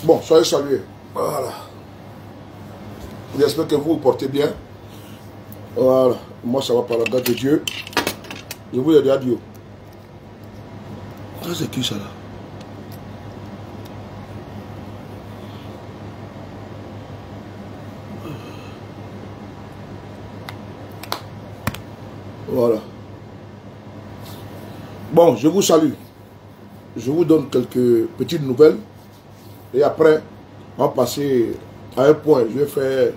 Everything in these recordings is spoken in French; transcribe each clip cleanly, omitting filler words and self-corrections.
Bon, soyez salués. Voilà. J'espère que vous vous portez bien. Voilà. Moi, ça va par la grâce de Dieu. Je vous ai dit adieu. Ça, c'est qui ça là? Voilà. Bon, je vous salue. Je vous donne quelques petites nouvelles. Et après, on va passer à un point. Je vais faire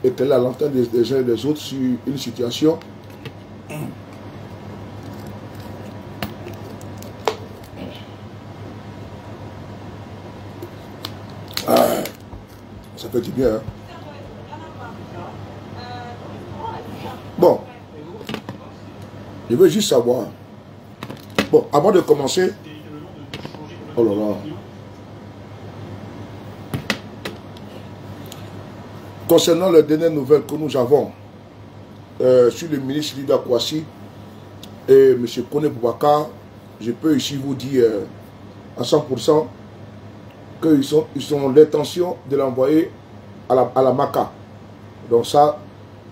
éclairer la lanterne des uns et des autres sur une situation. Ah, ça fait du bien. Hein? Bon, je veux juste savoir. Bon, avant de commencer. Oh là là. Concernant les dernières nouvelles que nous avons sur le ministre Lida Kouassi et M. Kone Boubacar, je peux ici vous dire à 100% qu'ils ont l'intention de l'envoyer à la Maka. Donc ça,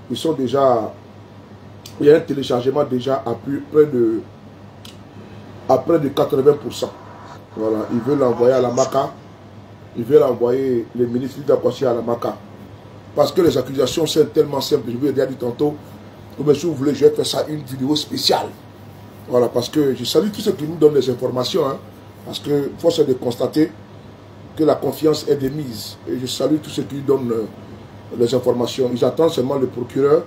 ils sont déjà... Il y a un téléchargement déjà à près de 80%. Voilà, ils veulent l'envoyer à la Maka. Ils veulent envoyer le ministre Lida Kouassi à la Maka. Parce que les accusations sont tellement simples. Je vous ai déjà dit tantôt. Mais si vous voulez, je vais faire ça une vidéo spéciale. Voilà, parce que je salue tous ceux qui nous donnent les informations. Hein, parce que force est de constater que la confiance est de mise. Et je salue tous ceux qui donnent les informations. Ils attendent seulement le procureur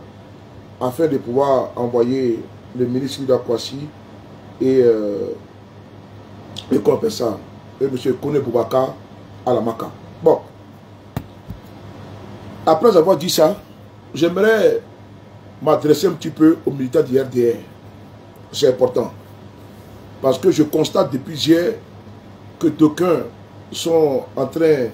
afin de pouvoir envoyer le ministre Lida Kouassi et qu'on appelle ça, et M. Kone Boubacar à la Maka. Bon. Après avoir dit ça, j'aimerais m'adresser un petit peu aux militants du RDR. C'est important. Parce que je constate depuis hier que d'aucuns sont en train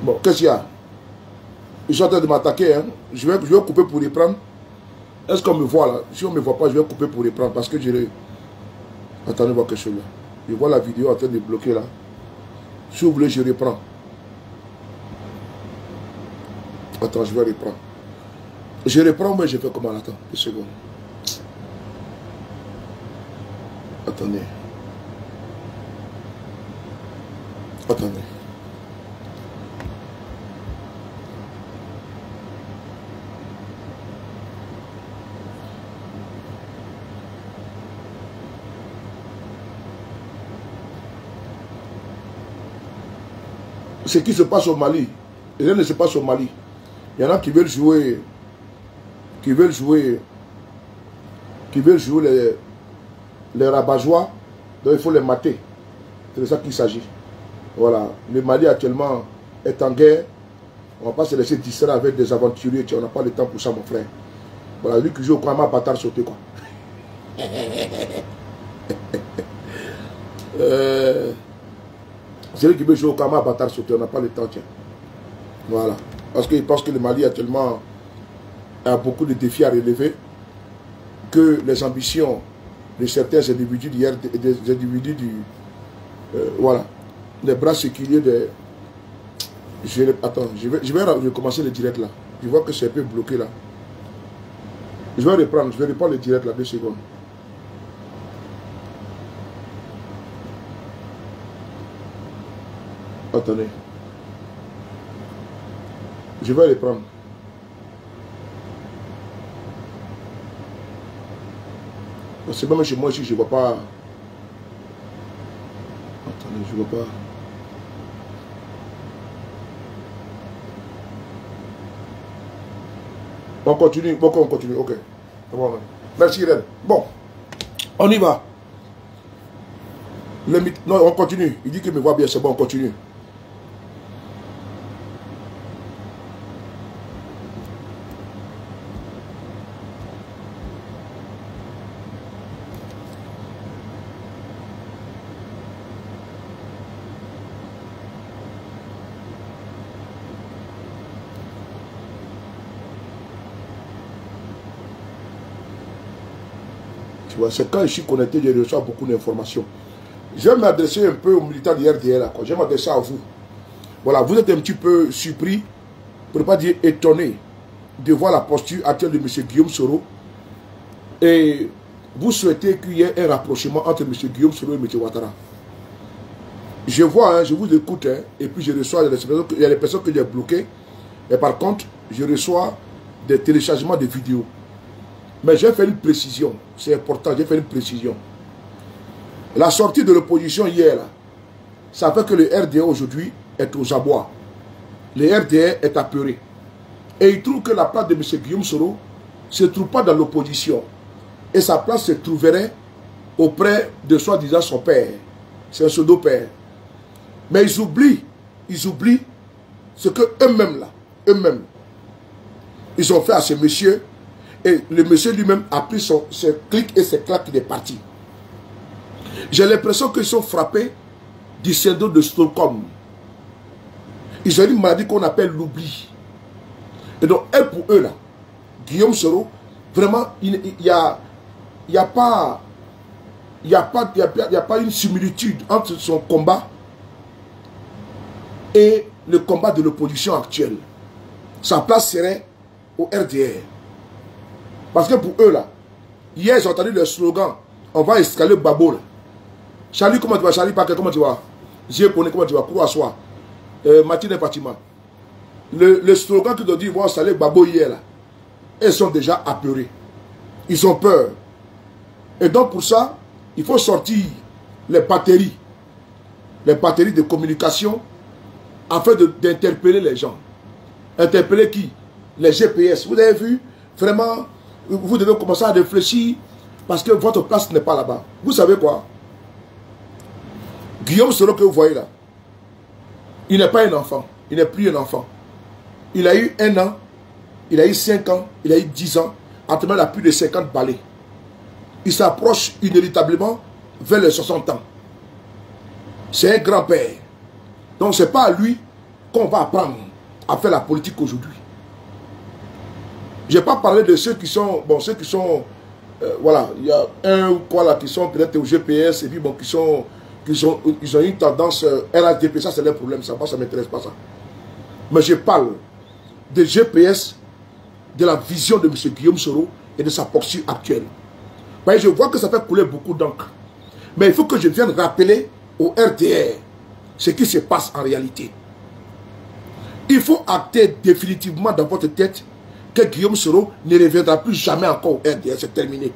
bon, qu'est-ce qu'il y a? Ils sont en train de m'attaquer. Hein? Je vais couper pour les prendre. Est-ce qu'on me voit là? Si on ne me voit pas, je vais couper pour les prendre parce que je les... Attendez voir quelque chose là. Je vois la vidéo en train de bloquer là. Si vous voulez, je reprends. Attends, je vais reprendre. Je reprends, mais je fais comment? Attends, une seconde. Attendez. Attendez. Ce qui se passe au Mali, rien ne se passe au Mali. Il y en a qui veulent jouer les rabat-joie, donc il faut les mater. C'est de ça qu'il s'agit. Voilà. Le Mali actuellement est en guerre. On ne va pas se laisser distraire avec des aventuriers. On n'a pas le temps pour ça, mon frère. Voilà, lui qui joue au Krama bâtard sauté, quoi. C'est lui qui veut jouer au Krama bâtard sauté. On n'a pas le temps, tiens. Voilà. Parce qu'il pense que le Mali actuellement a beaucoup de défis à relever. Que les ambitions de certains individus voilà. Les bras séculiers des... Attends, je vais recommencer le direct là. Je vois que c'est un peu bloqué là. Je vais reprendre le direct là, 2 secondes. Attendez. Je vais reprendre. C'est même chez moi ici, je ne vois pas. Attendez, je ne vois pas. On continue, on continue, ok. Merci Ren. Bon, on y va. Non, on continue. Il dit qu'il me voit bien, c'est bon, on continue. Tu vois, c'est quand je suis connecté, je reçois beaucoup d'informations. Je vais m'adresser un peu aux militants du RDR. Je vais m'adresser à vous. Voilà, vous êtes un petit peu surpris, pour ne pas dire étonné, de voir la posture actuelle de M. Guillaume Soro. Et vous souhaitez qu'il y ait un rapprochement entre M. Guillaume Soro et M. Ouattara. Je vois, hein, je vous écoute, hein, et puis je reçois, il y a des personnes que j'ai bloquées, et par contre, je reçois des téléchargements de vidéos. Mais j'ai fait une précision, c'est important, j'ai fait une précision. La sortie de l'opposition hier, là, ça fait que le RDR aujourd'hui est aux abois. Le RDR est apeuré. Et il trouve que la place de M. Guillaume Soro ne se trouve pas dans l'opposition. Et sa place se trouverait auprès de soi-disant son père. C'est un pseudo-père. Mais ils oublient ce que eux-mêmes là, ils ont fait à ce monsieur. Et le monsieur lui-même a pris ses clics et ses claques, il est parti. J'ai l'impression qu'ils sont frappés du syndrome de Stockholm. Ils ont une maladie qu'on appelle l'oubli. Et donc, pour eux là, Guillaume Soro, vraiment, il n'y a pas une similitude entre son combat et le combat de l'opposition actuelle. Sa place serait au RDR. Parce que pour eux, là, hier, j'ai entendu le slogan, on va escaler Babo, là. Charlie, comment tu vas? Charlie Parker, comment tu vas? J'ai connu, comment tu vas? Cours à soi. Mathilde Fatima. Le slogan qu'ils ont dit, ils vont installer Babo hier, là. Ils sont déjà apeurés. Ils ont peur. Et donc, pour ça, il faut sortir les batteries de communication, afin d'interpeller les gens. Interpeller qui? Les GPS. Vous avez vu? Vraiment, vous devez commencer à réfléchir parce que votre place n'est pas là-bas. Vous savez quoi? Guillaume Soro que vous voyez là, il n'est pas un enfant. Il n'est plus un enfant. Il a eu 1 an, il a eu 5 ans, il a eu 10 ans. Actuellement, il a plus de 50 balais. Il s'approche inévitablement vers les 60 ans. C'est un grand-père. Donc, ce n'est pas à lui qu'on va apprendre à faire la politique aujourd'hui. Je n'ai pas parlé de ceux qui sont, bon, voilà, il y a un ou quoi là qui sont peut-être au GPS et puis bon, ils ont une tendance RHDP, ça c'est leur problème, ça ne m'intéresse pas ça. Mais je parle de GPS, de la vision de M. Guillaume Soro et de sa posture actuelle. Parce que je vois que ça fait couler beaucoup d'encre. Mais il faut que je vienne rappeler au RDR ce qui se passe en réalité. Il faut acter définitivement dans votre tête que Guillaume Soro ne reviendra plus jamais encore au RDR, c'est terminé.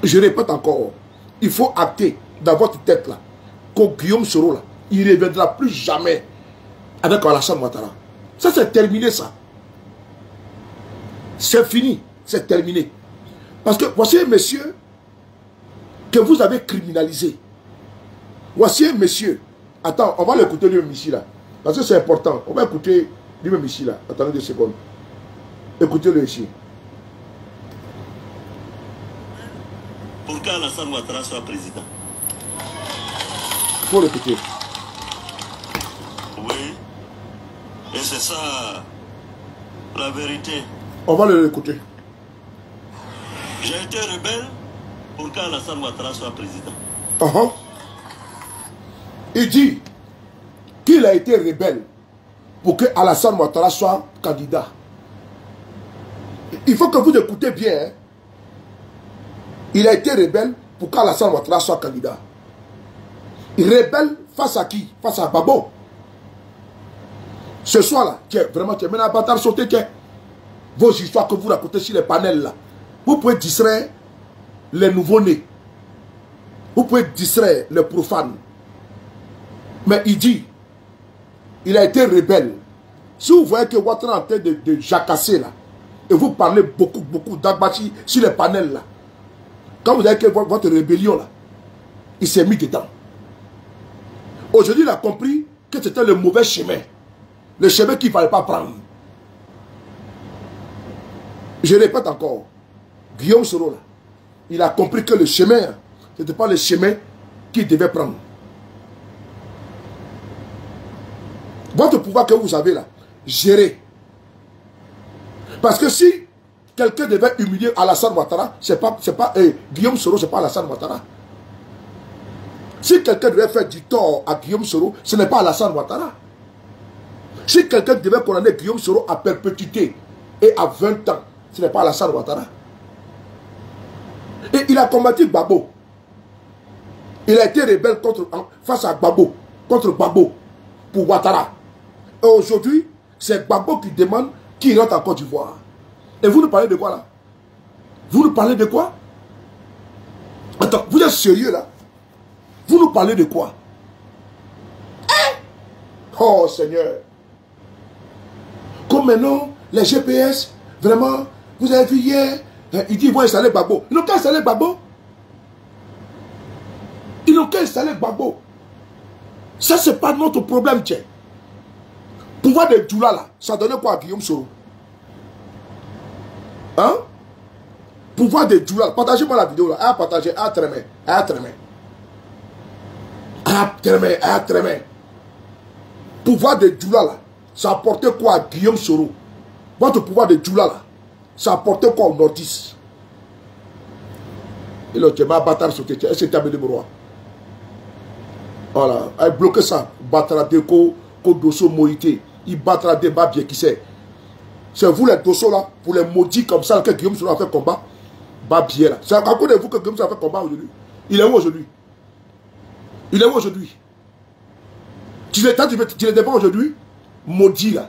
Je répète encore, il faut acter dans votre tête là, que Guillaume Soro là, il ne reviendra plus jamais avec Alassane Ouattara. Ça c'est terminé ça. C'est fini, c'est terminé. Parce que voici un monsieur que vous avez criminalisé. Voici un monsieur. Attends, on va l'écouter lui-même ici là. Parce que c'est important. On va écouter lui-même ici là. Attendez 2 secondes. Écoutez-le ici. Pour qu'Alassane Ouattara soit président. Il faut l'écouter. Oui. Et c'est ça la vérité. On va l'écouter. J'ai été rebelle pour qu'Alassane Ouattara soit président. Il dit qu'il a été rebelle pour que Alassane Ouattara soit candidat. Il faut que vous écoutez bien. Hein. Il a été rebelle pour qu'Alassane Ouattara soit candidat. Rebelle face à qui? Face à Babo. Ce soir-là, vraiment, tu es maintenant à bâtard sauter, vos histoires que vous racontez sur les panels là. Vous pouvez distraire les nouveaux-nés. Vous pouvez distraire les profanes. Mais il dit, il a été rebelle. Si vous voyez que Ouattara est en train de jacasser là, et vous parlez beaucoup d'Agbachi sur les panels là, quand vous avez que votre rébellion là, il s'est mis dedans. Aujourd'hui, il a compris que c'était le mauvais chemin. Le chemin qu'il ne fallait pas prendre. Je répète encore, Guillaume Soro là, il a compris que le chemin, ce n'était pas le chemin qu'il devait prendre. Votre pouvoir que vous avez là, gérez. Parce que si quelqu'un devait humilier Alassane Ouattara, Guillaume Soro, ce n'est pas Alassane Ouattara. Si quelqu'un devait faire du tort à Guillaume Soro, ce n'est pas Alassane Ouattara. Si quelqu'un devait condamner Guillaume Soro à perpétuité et à 20 ans, ce n'est pas Alassane Ouattara. Et il a combattu Gbagbo. Il a été rebelle face à Gbagbo, contre Gbagbo, pour Ouattara. Et aujourd'hui, c'est Gbagbo qui demande qui rentre en Côte d'Ivoire. Et vous nous parlez de quoi là? Vous nous parlez de quoi? Attends, vous êtes sérieux là? Vous nous parlez de quoi? Hein? Oh Seigneur. Comme maintenant, les GPS, vraiment, vous avez vu hier, ils disent qu'ils vont installer Gbagbo. Ils n'ont qu'à installer Gbagbo. Ils n'ont qu'à installer Gbagbo. Ça, c'est pas notre problème, tiens. Pouvoir de Djoula, là, ça donnait quoi à Guillaume Soro? Hein? Pouvoir de Djoula. Partagez-moi la vidéo, là. Ah, partagez. Ah, très bien. Ah, très bien. Ah, très bien. Ah, très bien. Pouvoir de Djoula, là, ça apportait quoi à Guillaume Soro? Votre pouvoir de Djoula, là, ça apportait quoi au nordiste? Et le Tchema bâtard sauté. Est-ce que tu as mis le roi? Voilà. Elle bloqué ça. Battra Deko, Kodoso Moïté. Il battra des bas bien qui sait. C'est vous les dosso là, pour les maudits comme ça, que Guillaume Soro a fait combat. Bas bien là. C'est à cause de vous que Guillaume Soro a fait combat aujourd'hui. Il est où aujourd'hui? Il est où aujourd'hui? Tu les défends aujourd'hui? Maudit là.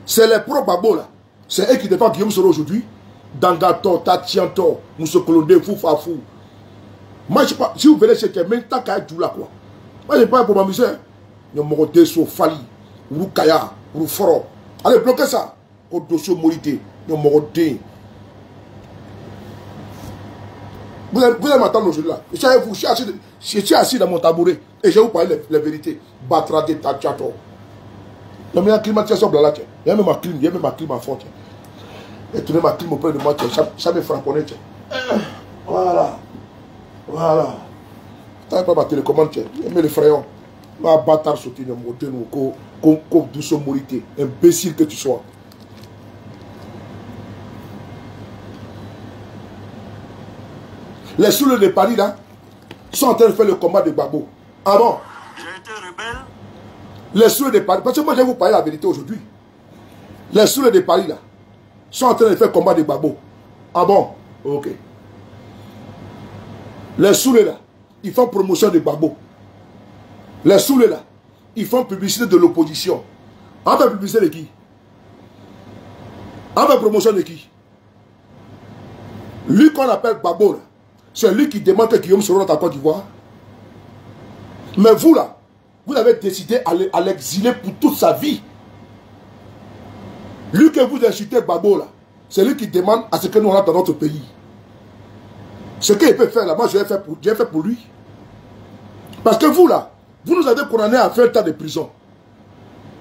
C'est les pro-babo là. C'est eux qui défendent Guillaume Soro aujourd'hui. Dangato, Tatianto, Mousso Kolonde, Foufafou. Moi je sais pas, si vous venez chez quelqu'un, tant qu'à être là quoi. Moi je ne pas pour m'amuser. Il y a mon déso, Fali, Roukaya, Rouforo. Allez, bloquez ça. Au dossier Morité, il y a mon dé. Vous allez m'entendre aujourd'hui là. Je suis assis dans mon tabouret et je vais vous parler les vérités. Batra de Tatiato. Il y a une climatisation là. Il y a même ma clim en fond. Et tourner ma clim auprès de moi, ça me frapponne. Voilà. Voilà. Tu n'as pas ma télécommande, il y a les frayons. Ma bâtard sauté de mon dé, comme douce morité. Imbécile que tu sois. Les souleux de Paris là sont en train de faire le combat de Gbagbo. Ah bon? J'ai été rebelle. Les souleux de Paris, parce que moi je vais vous parler la vérité aujourd'hui. Les souleux de Paris là sont en train de faire le combat de Gbagbo. Ah bon? Ok. Les souleux là, ils font promotion de Gbagbo. Les souleux là, ils font publicité de l'opposition. On fait publicité de qui? On fait promotion de qui? Lui qu'on appelle Gbagbo là, c'est lui qui demande que Guillaume Soro rentre en Côte d'Ivoire. Mais vous là, vous avez décidé à l'exiler pour toute sa vie. Lui que vous insultez Gbagbo là, c'est lui qui demande à ce que nous rentrons dans notre pays. Ce qu'il peut faire là, moi je vais faire pour lui. Parce que vous là, vous nous avez condamné à 20 ans de prison.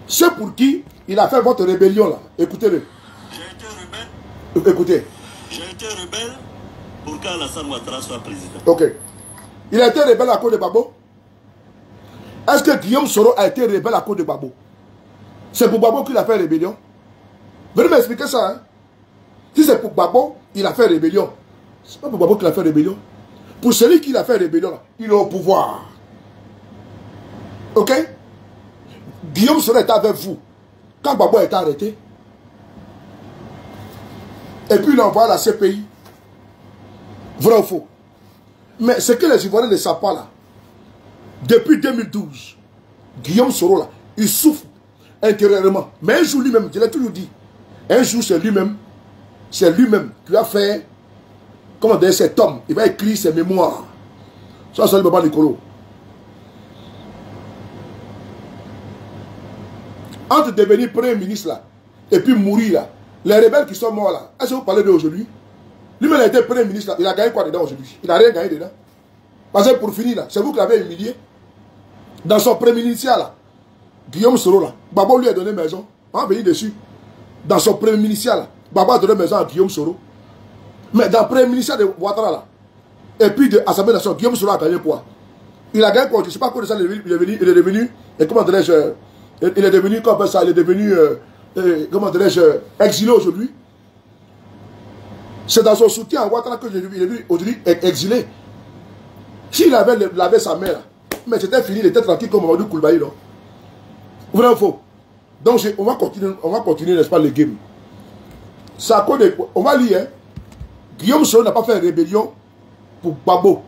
C'est pour qui il a fait votre rébellion là. Écoutez-le. J'ai été rebelle. Écoutez. J'ai été rebelle pour qu'Alassane Ouattara soit président. Ok. Il a été rebelle à cause de Gbagbo? Est-ce que Guillaume Soro a été rebelle à cause de Gbagbo? C'est pour Gbagbo qu'il a fait rébellion? Venez m'expliquer ça. Hein? Si c'est pour Gbagbo, il a fait rébellion. C'est pas pour Gbagbo qu'il a fait rébellion. Pour celui qui a fait rébellion, là, il est au pouvoir. Ok? Guillaume Soro était avec vous quand Gbagbo a été arrêté. Et puis il envoie la CPI. Vrai ou faux? Mais ce que les Ivoiriens ne savent pas là, depuis 2012, Guillaume Soro là, il souffre intérieurement. Mais un jour lui-même, je l'ai toujours dit, un jour c'est lui-même qui a fait, comment dire, cet homme, il va écrire ses mémoires. Ça c'est le Baba Nicolo. Entre devenir premier ministre là, et puis mourir là, les rebelles qui sont morts là, est-ce que vous parlez d'aujourd'hui? Lui-même a été premier ministre là, il a gagné quoi dedans aujourd'hui? Il n'a rien gagné dedans. Parce que pour finir là, c'est vous qui l'avez humilié. Dans son premier ministère là, Guillaume Soro là, Gbagbo lui a donné maison, on va venir dessus. Dans son premier ministère là, Gbagbo a donné maison à Guillaume Soro. Mais dans le premier ministère de Ouattara là, et puis de l'Assemblée nationale, Guillaume Soro a gagné quoi? Il a gagné quoi? Je ne sais pas quoi de ça, il est devenu, et comment dirais-je, il est devenu, comment ça, il est devenu, comment dirais-je, exilé aujourd'hui. C'est dans son soutien à Ouattara que j'ai vu aujourd'hui exilé. S'il avait lavé sa mère, mais c'était fini, il était tranquille comme Mamadou Koulibaly. Vrai ou faux? Donc on va continuer, n'est-ce pas, le game. Ça, on va lire, hein. Guillaume Soro n'a pas fait une rébellion pour Gbagbo.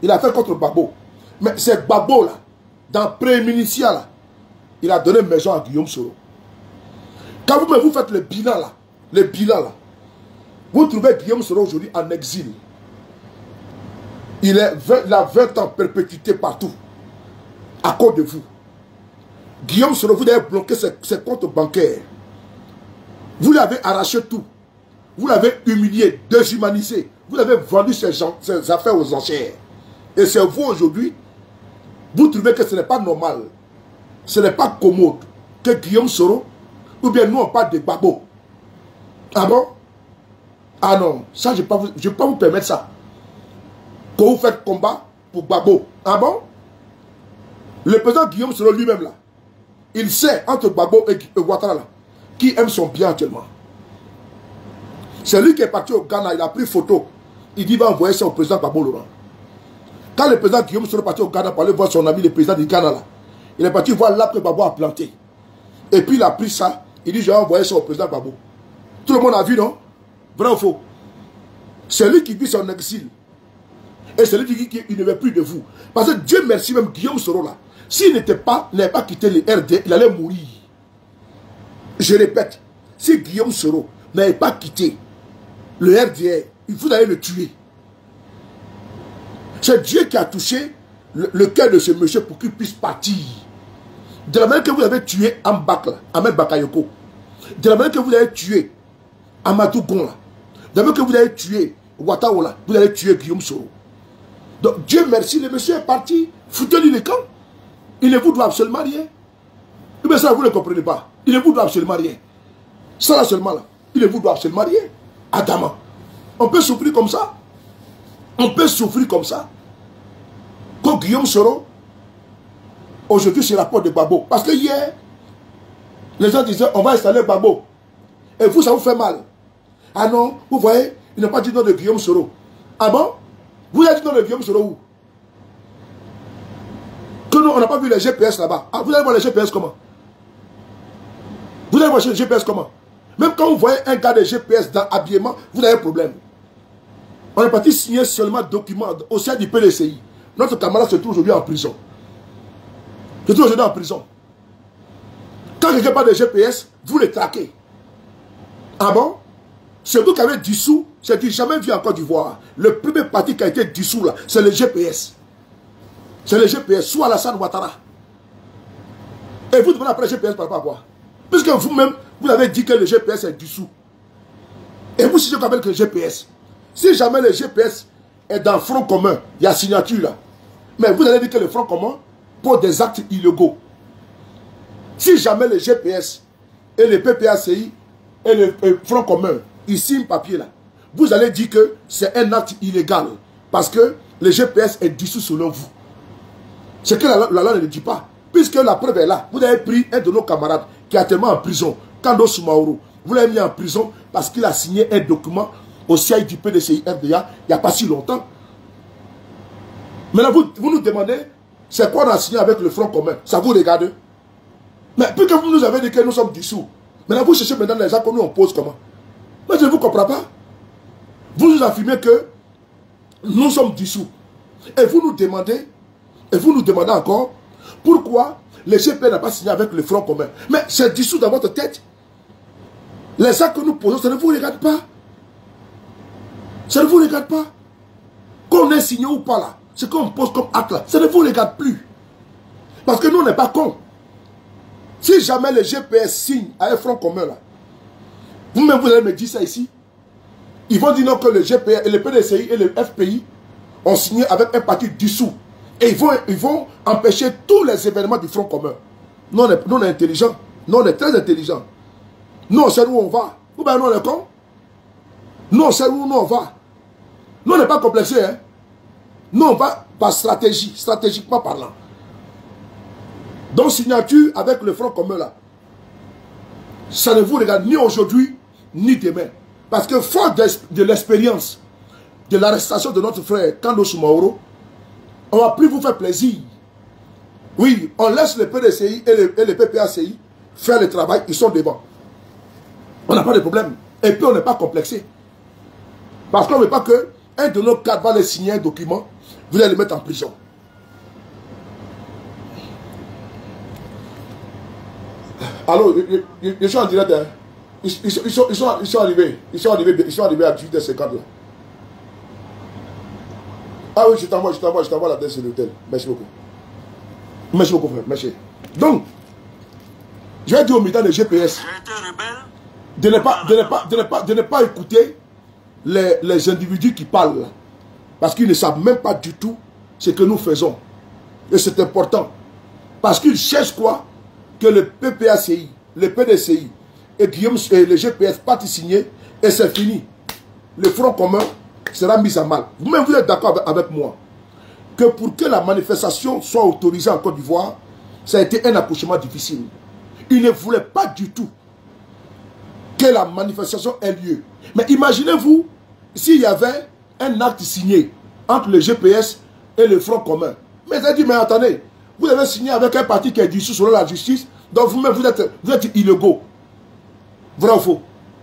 Il a fait contre Gbagbo. Mais c'est Gbagbo là, dans le pré-ministère là, il a donné maison à Guillaume Soro. Quand vous faites le bilan là, vous trouvez Guillaume Soro aujourd'hui en exil. Il a 20 ans de perpétuité partout, à cause de vous. Guillaume Soro, vous avez bloqué ses comptes bancaires. Vous l'avez arraché tout. Vous l'avez humilié, déshumanisé. Vous avez vendu ses affaires aux enchères. Et c'est vous aujourd'hui, vous trouvez que ce n'est pas normal, ce n'est pas commode que Guillaume Soro, ou bien nous on parle de Gbagbo. Ah bon? Ah non, ça je ne vais pas vous permettre ça. Que vous faites combat pour Gbagbo. Ah bon? Le président Guillaume Soro lui-même là, il sait entre Gbagbo et Ouattara là, qui aime son bien actuellement. C'est lui qui est parti au Ghana, il a pris photo. Il dit qu'il va envoyer ça au président Gbagbo Laurent. Quand le président Guillaume Soro est parti au Ghana pour aller voir son ami, le président du Ghana là, il est parti voir l'arbre que Gbagbo a planté. Et puis il a pris ça, il dit je vais envoyer ça au président Gbagbo. Tout le monde a vu, non? Vrai ou faux? C'est lui qui vit son exil. Et c'est lui qui dit qu'il ne veut plus de vous. Parce que Dieu merci, même Guillaume Soro là, s'il n'avait pas quitté le RD, il allait mourir. Je répète, si Guillaume Soro n'avait pas quitté le RDR, vous allez le tuer. C'est Dieu qui a touché le cœur de ce monsieur pour qu'il puisse partir. De la manière que vous avez tué Ambakla, Ahmed Bakayoko, de la manière que vous avez tué Amadou Gon, de la manière que vous avez tué Ouattara, vous allez tuer Guillaume Soro. Donc Dieu merci, le monsieur est parti, foutez-lui le camp. Il ne vous doit absolument rien. Mais ça, vous ne comprenez pas. Il ne vous doit absolument rien. Ça là seulement là, il ne vous doit absolument rien. Adama, on peut souffrir comme ça. On peut souffrir comme ça. Comme Guillaume Soro, aujourd'hui c'est la porte de Gbagbo. Parce que hier, les gens disaient on va installer Gbagbo. Et vous, ça vous fait mal. Ah non, vous voyez, il n'a pas dit non de Guillaume Soro. Ah bon? Vous avez dit non de Guillaume Soro où? Que nous, on n'a pas vu les GPS là-bas. Ah, vous allez voir les GPS comment? Vous allez voir les GPS comment? Même quand vous voyez un gars de GPS dans l'habillement, vous avez un problème. On est parti signer seulement documents au sein du PDCI. Notre camarade se trouve aujourd'hui en prison. Se trouve aujourd'hui en prison. Quand quelqu'un parle de GPS, vous les traquez. Ah bon? C'est vous qui avez dissous, c'est jamais vu en Côte d'Ivoire. Le premier parti qui a été dissous là, c'est le GPS. C'est le GPS, soit Alassane Ouattara. Et vous demandez après le GPS par rapport à quoi? Puisque vous-même, vous avez dit que le GPS est dissous. Et vous, si je rappelle que le GPS, si jamais le GPS est dans le front commun, il y a signature là. Mais vous allez dire que le front commun pose des actes illégaux. Si jamais le GPS et le PPACI et le front commun, ils signent papier là, vous allez dire que c'est un acte illégal. Parce que le GPS est dissous selon vous. C'est que la loi ne le dit pas. Puisque la preuve est là. Vous avez pris un de nos camarades qui est actuellement en prison, Kando Soumaoro. Vous l'avez mis en prison parce qu'il a signé un document au siège du PDCI RDA il n'y a pas si longtemps. Maintenant, vous nous demandez, c'est quoi on a signé avec le Front commun? Ça vous regarde? Mais puisque vous nous avez dit que nous sommes dissous, maintenant vous cherchez maintenant les gens que nous on pose comment? Moi je ne vous comprends pas. Vous nous affirmez que nous sommes dissous. Et vous nous demandez encore pourquoi le GP n'a pas signé avec le Front commun. Mais c'est dissous dans votre tête. Les actes que nous posons, ça ne vous regarde pas. Ça ne vous regarde pas. Qu'on ait signé ou pas là, ce qu'on pose comme acte là, ça ne vous regarde plus. Parce que nous, on n'est pas cons. Si jamais le GPS signe à un Front commun là, vous-même vous allez me dire ça ici. Ils vont dire non que le GPS, le PDCI et le FPI ont signé avec un parti dissous. Et ils vont empêcher tous les événements du Front commun. Nous, on est intelligents. Nous, on est très intelligents. Nous, on sait où on va. Ou bien nous, on est cons. Nous, on sait où nous, on va. Nous, on n'est pas complexés. Hein? Nous, on va par stratégie, stratégiquement parlant. Donc, signature avec le Front commun, là, ça ne vous regarde ni aujourd'hui, ni demain. Parce que fort de l'expérience de l'arrestation de notre frère Kando Soumaoro, on ne va plus vous faire plaisir. Oui, on laisse les PDCI et les PPACI faire le travail, ils sont devant. On n'a pas de problème. Et puis on n'est pas complexé. Parce qu'on ne veut pas qu'un de nos cadres va les signer un document, vous allez le mettre en prison. Alors, je suis en direct. Hein. Ils sont arrivés à 18h50 là. Ah oui, je t'envoie l'adresse de l'hôtel. Merci beaucoup. Merci beaucoup, frère. Merci. Donc, je vais dire au militant de GPS de ne pas écouter les individus qui parlent là. Parce qu'ils ne savent même pas du tout ce que nous faisons. Et c'est important. Parce qu'ils cherchent quoi? Que le PPACI, le PDCI et Guillaume et le GPS partent signer et c'est fini. Le Front commun sera mis à mal. Vous-même, vous êtes d'accord avec moi que pour que la manifestation soit autorisée en Côte d'Ivoire, ça a été un accouchement difficile. Ils ne voulaient pas du tout que la manifestation ait lieu. Mais imaginez-vous s'il y avait un acte signé entre le GPS et le Front commun. Mais j'ai dit, mais attendez, vous avez signé avec un parti qui est dissous selon la justice, donc vous-même vous êtes illégaux. Vrai ou faux?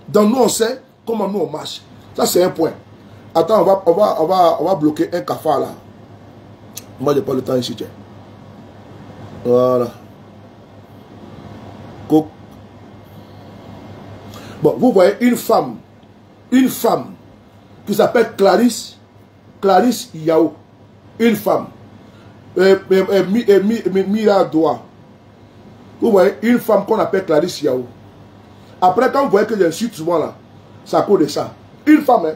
Donc nous on sait comment nous on marche. Ça c'est un point. Attends, on va bloquer un cafard là. Moi j'ai pas le temps ici, tiens. Voilà. Bon, vous voyez une femme qui s'appelle Clarisse Yao. Une femme. Mira Doua. Vous voyez une femme qu'on appelle Clarisse Yao. Après, quand vous voyez que j'insulte souvent là, c'est à cause de ça. Une femme, hein.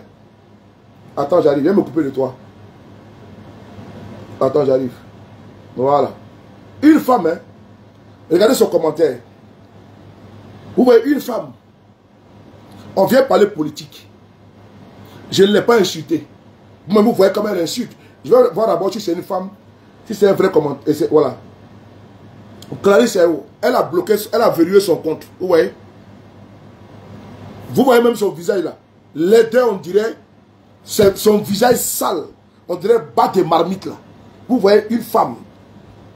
Attends, j'arrive, viens me couper de toi. Attends, j'arrive. Voilà. Une femme, hein. Regardez son commentaire. Vous voyez une femme. On vient parler politique. Je ne l'ai pas insultée. Vous-même, vous voyez comment elle insulte. Je vais voir d'abord si c'est une femme, si c'est un vrai commentaire. Voilà. Clarisse, elle a bloqué, elle a verrouillé son compte. Vous voyez? Vous voyez même son visage là. Les deux, on dirait, son visage sale. On dirait bas de marmite là. Vous voyez une femme.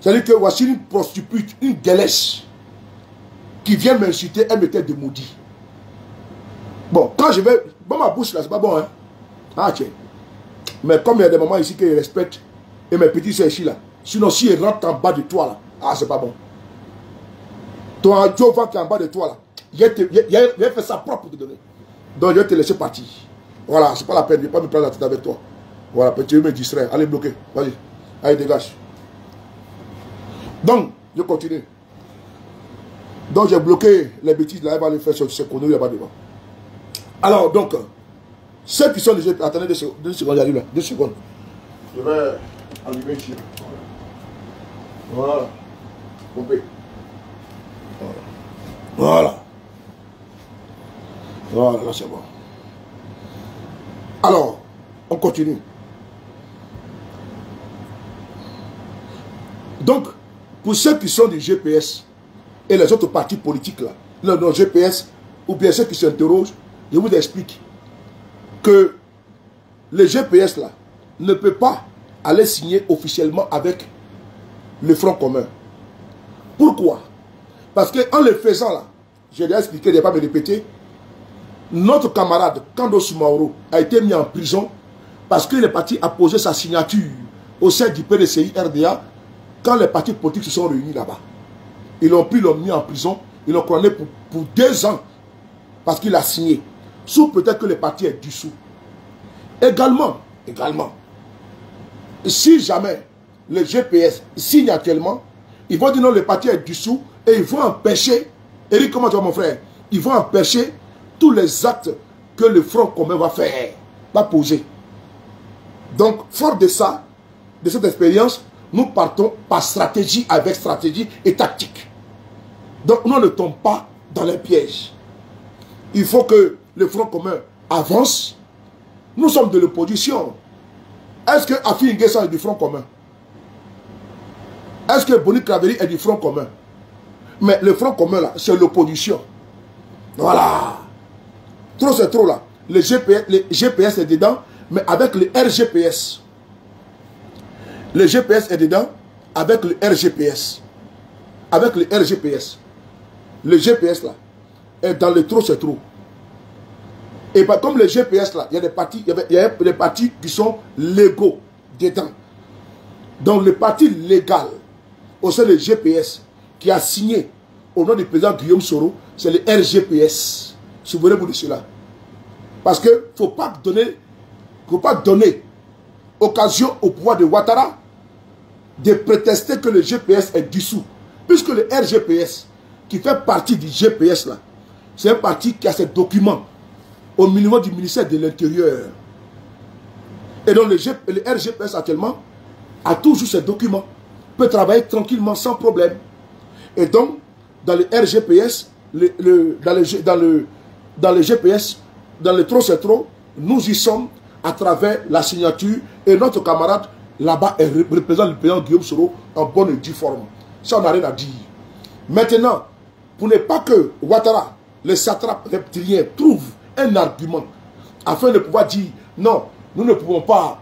C'est-à-dire que voici une prostituée, une délèche qui vient m'insulter, elle me traite de maudit. Bon, quand je vais... Bon, ma bouche là, c'est pas bon, hein. Ah, tiens. Mais comme il y a des moments ici qu'ils respectent, et mes petits soeurs ici là, sinon si ils rentrent en bas de toi là, ah, c'est pas bon. Ton adieu va qui est en bas de toi là, il a fait ça propre pour te donner. Donc je vais te laisser partir. Voilà, c'est pas la peine, je ne vais pas me prendre la tête avec toi. Voilà, tu veux me distraire. Allez, bloquer. Vas-y. Allez, dégage. Donc, je continue. Donc, j'ai bloqué les bêtises là, elle va les faire sur ce conneries là-bas devant. Alors, donc, ceux qui sont déjà... Attendez 2 secondes, j'arrive là. 2 secondes. Je vais allumer ici. Voilà. Couper. Voilà. Voilà, là c'est bon. Alors, on continue. Donc, pour ceux qui sont du GPS et les autres partis politiques là, le GPS, ou bien ceux qui s'interrogent, je vous explique que le GPS là ne peut pas aller signer officiellement avec le Front commun. Pourquoi? Parce qu'en le faisant là, je l'ai expliqué, je ne vais pas me répéter, notre camarade Kando Soumaoro a été mis en prison parce qu'il est parti à poser sa signature au sein du PDCI RDA quand les partis politiques se sont réunis là-bas. Ils l'ont pris, ils l'ont mis en prison, ils l'ont condamné pour 2 ans parce qu'il a signé. Sous peut-être que le parti est dissous. Également, si jamais le GPS signe actuellement, ils vont dire non, le parti est dissous et ils vont empêcher, Eric, comment tu vas mon frère? Ils vont empêcher tous les actes que le Front commun va faire, va poser. Donc, fort de ça, de cette expérience, nous partons par stratégie avec stratégie et tactique. Donc, nous ne tombons pas dans les pièges. Il faut que le Front commun avance. Nous sommes de l'opposition. Est-ce que Afi Nguessan est du Front commun? Est-ce que Boni Kraveri est du Front commun? Mais le Front commun là, c'est l'opposition. Voilà. Trop c'est trop là. le GPS est dedans, mais avec le RGPS. Le GPS est dedans, avec le RGPS. Avec le RGPS. Le GPS là, est dans le trou, c'est trop. Et bah, comme le GPS là, il y a des parties, il y a des parties qui sont légaux dedans. Donc le parti légal au sein du GPS qui a signé au nom du président Guillaume Soro, c'est le RGPS. Souvenez-vous de cela. Parce qu'il ne faut pas donner occasion au pouvoir de Ouattara de prétester que le GPS est dissous. Puisque le RGPS, qui fait partie du GPS là, c'est un parti qui a ses documents au minimum du ministère de l'Intérieur. Et donc le RGPS actuellement a toujours ses documents, peut travailler tranquillement sans problème. Et donc, dans le RGPS, dans le GPS, dans le trop c'est trop, nous y sommes à travers la signature et notre camarade là-bas représente le président Guillaume Soro en bonne et due forme. Ça, on n'a rien à dire. Maintenant, pour ne pas que Ouattara, le satrape reptilien, trouve un argument afin de pouvoir dire non, nous ne pouvons pas,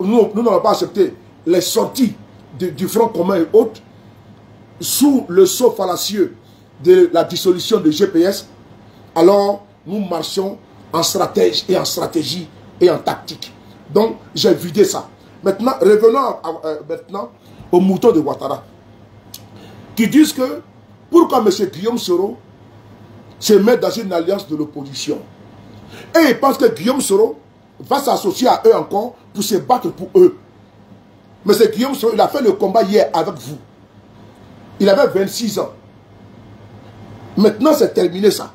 nous n'allons pas accepter les sorties du Front commun et autres sous le sceau fallacieux de la dissolution du GPS, alors nous marchons en stratège et en stratégie et en tactique. Donc, j'ai vidé ça. Maintenant, revenons maintenant aux moutons de Ouattara, qui disent que pourquoi M. Guillaume Soro se met dans une alliance de l'opposition. Et ils pensent que Guillaume Soro va s'associer à eux encore pour se battre pour eux. Mais c'est Guillaume Soro, il a fait le combat hier avec vous. Il avait 26 ans. Maintenant, c'est terminé ça.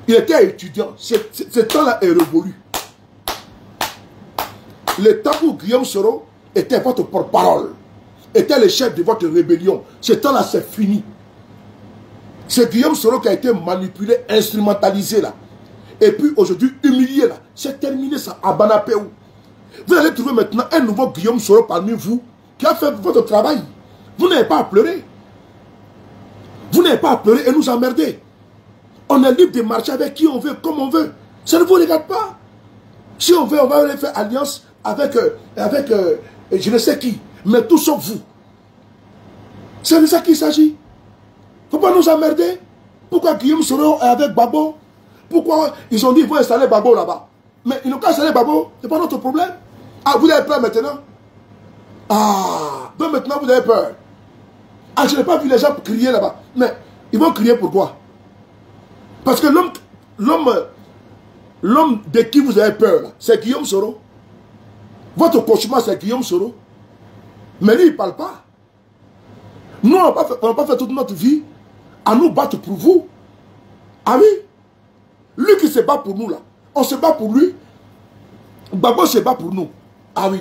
Il était étudiant. Ce temps-là est révolu. Le temps où Guillaume Soro était votre porte-parole, était le chef de votre rébellion, ce temps-là, c'est fini. C'est Guillaume Soro qui a été manipulé, instrumentalisé là. Et puis aujourd'hui, humilié là. C'est terminé ça, à Banapéou. Vous allez trouver maintenant un nouveau Guillaume Soro parmi vous qui a fait votre travail. Vous n'avez pas à pleurer. Vous n'avez pas à pleurer et nous emmerder. On est libre de marcher avec qui on veut, comme on veut. Ça ne vous regarde pas. Si on veut, on va aller faire alliance avec je ne sais qui. Mais tout sauf vous. C'est de ça qu'il s'agit. Il ne faut pas nous emmerder. Pourquoi Guillaume Soro est avec Babo? Pourquoi ils ont dit qu'ils vont installer Babo là-bas? Mais ils n'ont qu'à installer Babo. Ce n'est pas notre problème. Ah, vous avez peur maintenant? Ah, donc maintenant vous avez peur. Ah, je n'ai pas vu les gens crier là-bas. Mais ils vont crier pourquoi? Parce que l'homme de qui vous avez peur, c'est Guillaume Soro. Votre cauchemar, c'est Guillaume Soro. Mais lui, il ne parle pas. Nous, on n'a pas fait toute notre vie à nous battre pour vous. Ah oui? Lui qui se bat pour nous, là. On se bat pour lui. Babo se bat pour nous. Ah oui.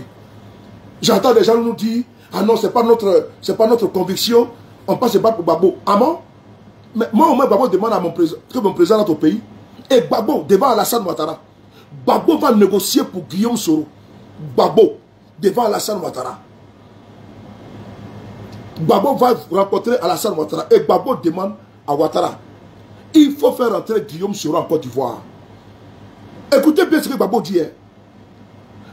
J'entends des gens nous dire, ah non, c'est pas notre conviction. On peut se battre pour Babo. Ah bon? Mais moi, au moins, Babo demande à mon président, que mon président notre pays. Et Babo, devant Alassane Ouattara. Babo va négocier pour Guillaume Soro. Babo, devant Alassane Ouattara. Babo va rencontrer Alassane Ouattara. Et Babo demande à Ouattara, il faut faire entrer Guillaume Soro en Côte d'Ivoire. Écoutez bien ce que Babo dit.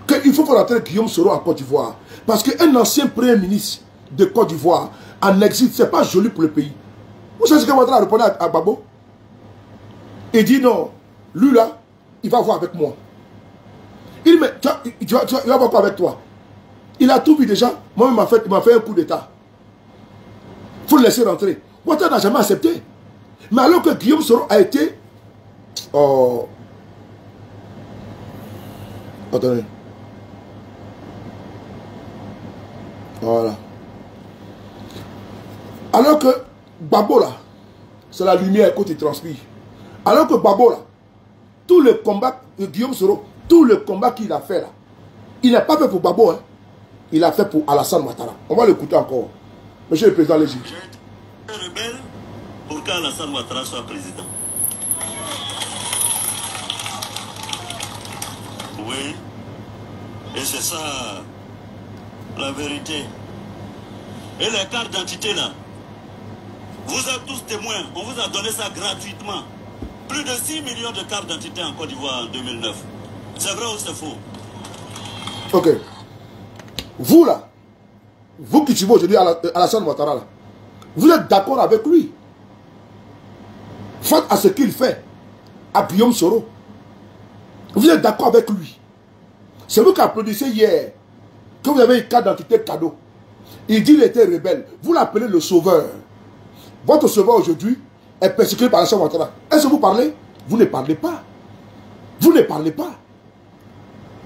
Qu'il faut faire entrer Guillaume Soro en Côte d'Ivoire. Parce qu'un ancien premier ministre de Côte d'Ivoire en exil, ce n'est pas joli pour le pays. Vous savez ce que Ouattara répondait à Babo? Il dit non, lui là, il va voir avec moi. Il dit mais il va voir quoi avec toi? Il a tout vu déjà. Moi-même, il m'a fait un coup d'état. Il faut le laisser rentrer. Ouattara n'a jamais accepté. Mais alors que Guillaume Soro a été... Oh... Attendez. Voilà. Alors que Babo là, c'est la lumière quand il transpire. Alors que Babo là, tout le combat de Guillaume Soro, tout le combat qu'il a fait là, il n'a pas fait pour Babo, hein. Il a fait pour Alassane Ouattara. On va l'écouter encore. Monsieur le Président Léger. J'ai été rebelle pour qu'Alassane Ouattara soit président. Oui. Et c'est ça la vérité. Et les cartes d'identité là, vous êtes tous témoins. On vous a donné ça gratuitement. Plus de 6 millions de cartes d'identité en Côte d'Ivoire en 2009. C'est vrai ou c'est faux? Ok. Vous là, vous qui suivez aujourd'hui Alassane Ouattara là, vous êtes d'accord avec lui face à ce qu'il fait à Guillaume Soro? Vous êtes d'accord avec lui? C'est vous qui applaudissez hier que vous avez une carte d'identité cadeau. Il dit qu'il était rebelle. Vous l'appelez le sauveur. Votre sauveur aujourd'hui est persécuté par Alassane Ouattara. Est-ce que vous parlez? Vous ne parlez pas. Vous ne parlez pas.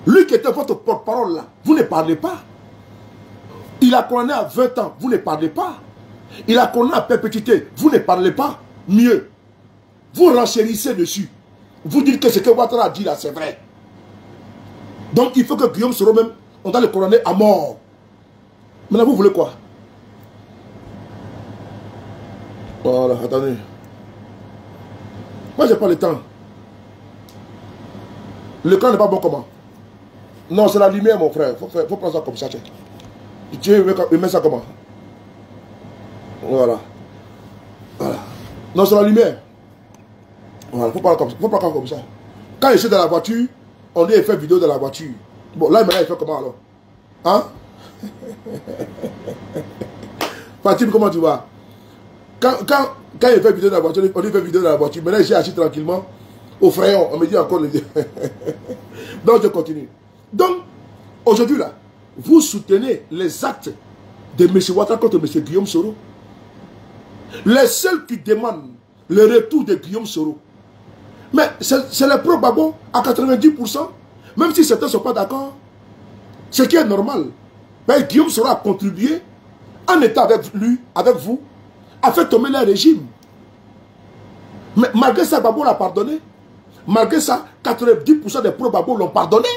Lui qui était votre porte-parole là, vous ne parlez pas. Il a condamné à 20 ans, vous ne parlez pas. Il a condamné à perpétuité, vous ne parlez pas. Mieux, vous renchérissez dessus. Vous dites que ce que Ouattara a dit là, c'est vrai. Donc il faut que Guillaume Soro même, on doit le condamner à mort. Maintenant vous voulez quoi? Voilà, attendez. Moi j'ai pas le temps. Le camp n'est pas bon comment? Non, c'est la lumière mon frère. Faut prendre ça comme ça. Dieu met ça comment? Voilà. Voilà. Non, c'est la lumière. Voilà, faut prendre comme ça. Quand il est dans la voiture, on dit qu'il fait vidéo de la voiture. Bon, là maintenant il fait comment alors? Hein? Fatim, comment tu vas? Quand il fait vidéo de la voiture, on dit qu'il fait vidéo de la voiture. Maintenant j'ai assis tranquillement au frayon. On me dit encore les deux. Donc je continue. Donc, aujourd'hui là, vous soutenez les actes de M. Ouattara contre M. Guillaume Soro. Les seuls qui demandent le retour de Guillaume Soro. Mais c'est le pro-babo à 90%. Même si certains ne sont pas d'accord. Ce qui est normal. Mais Guillaume Soro a contribué, en étant avec lui, avec vous, à faire tomber le régime. Mais malgré ça, Babo l'a pardonné. Malgré ça, 90% des pro-babo l'ont pardonné.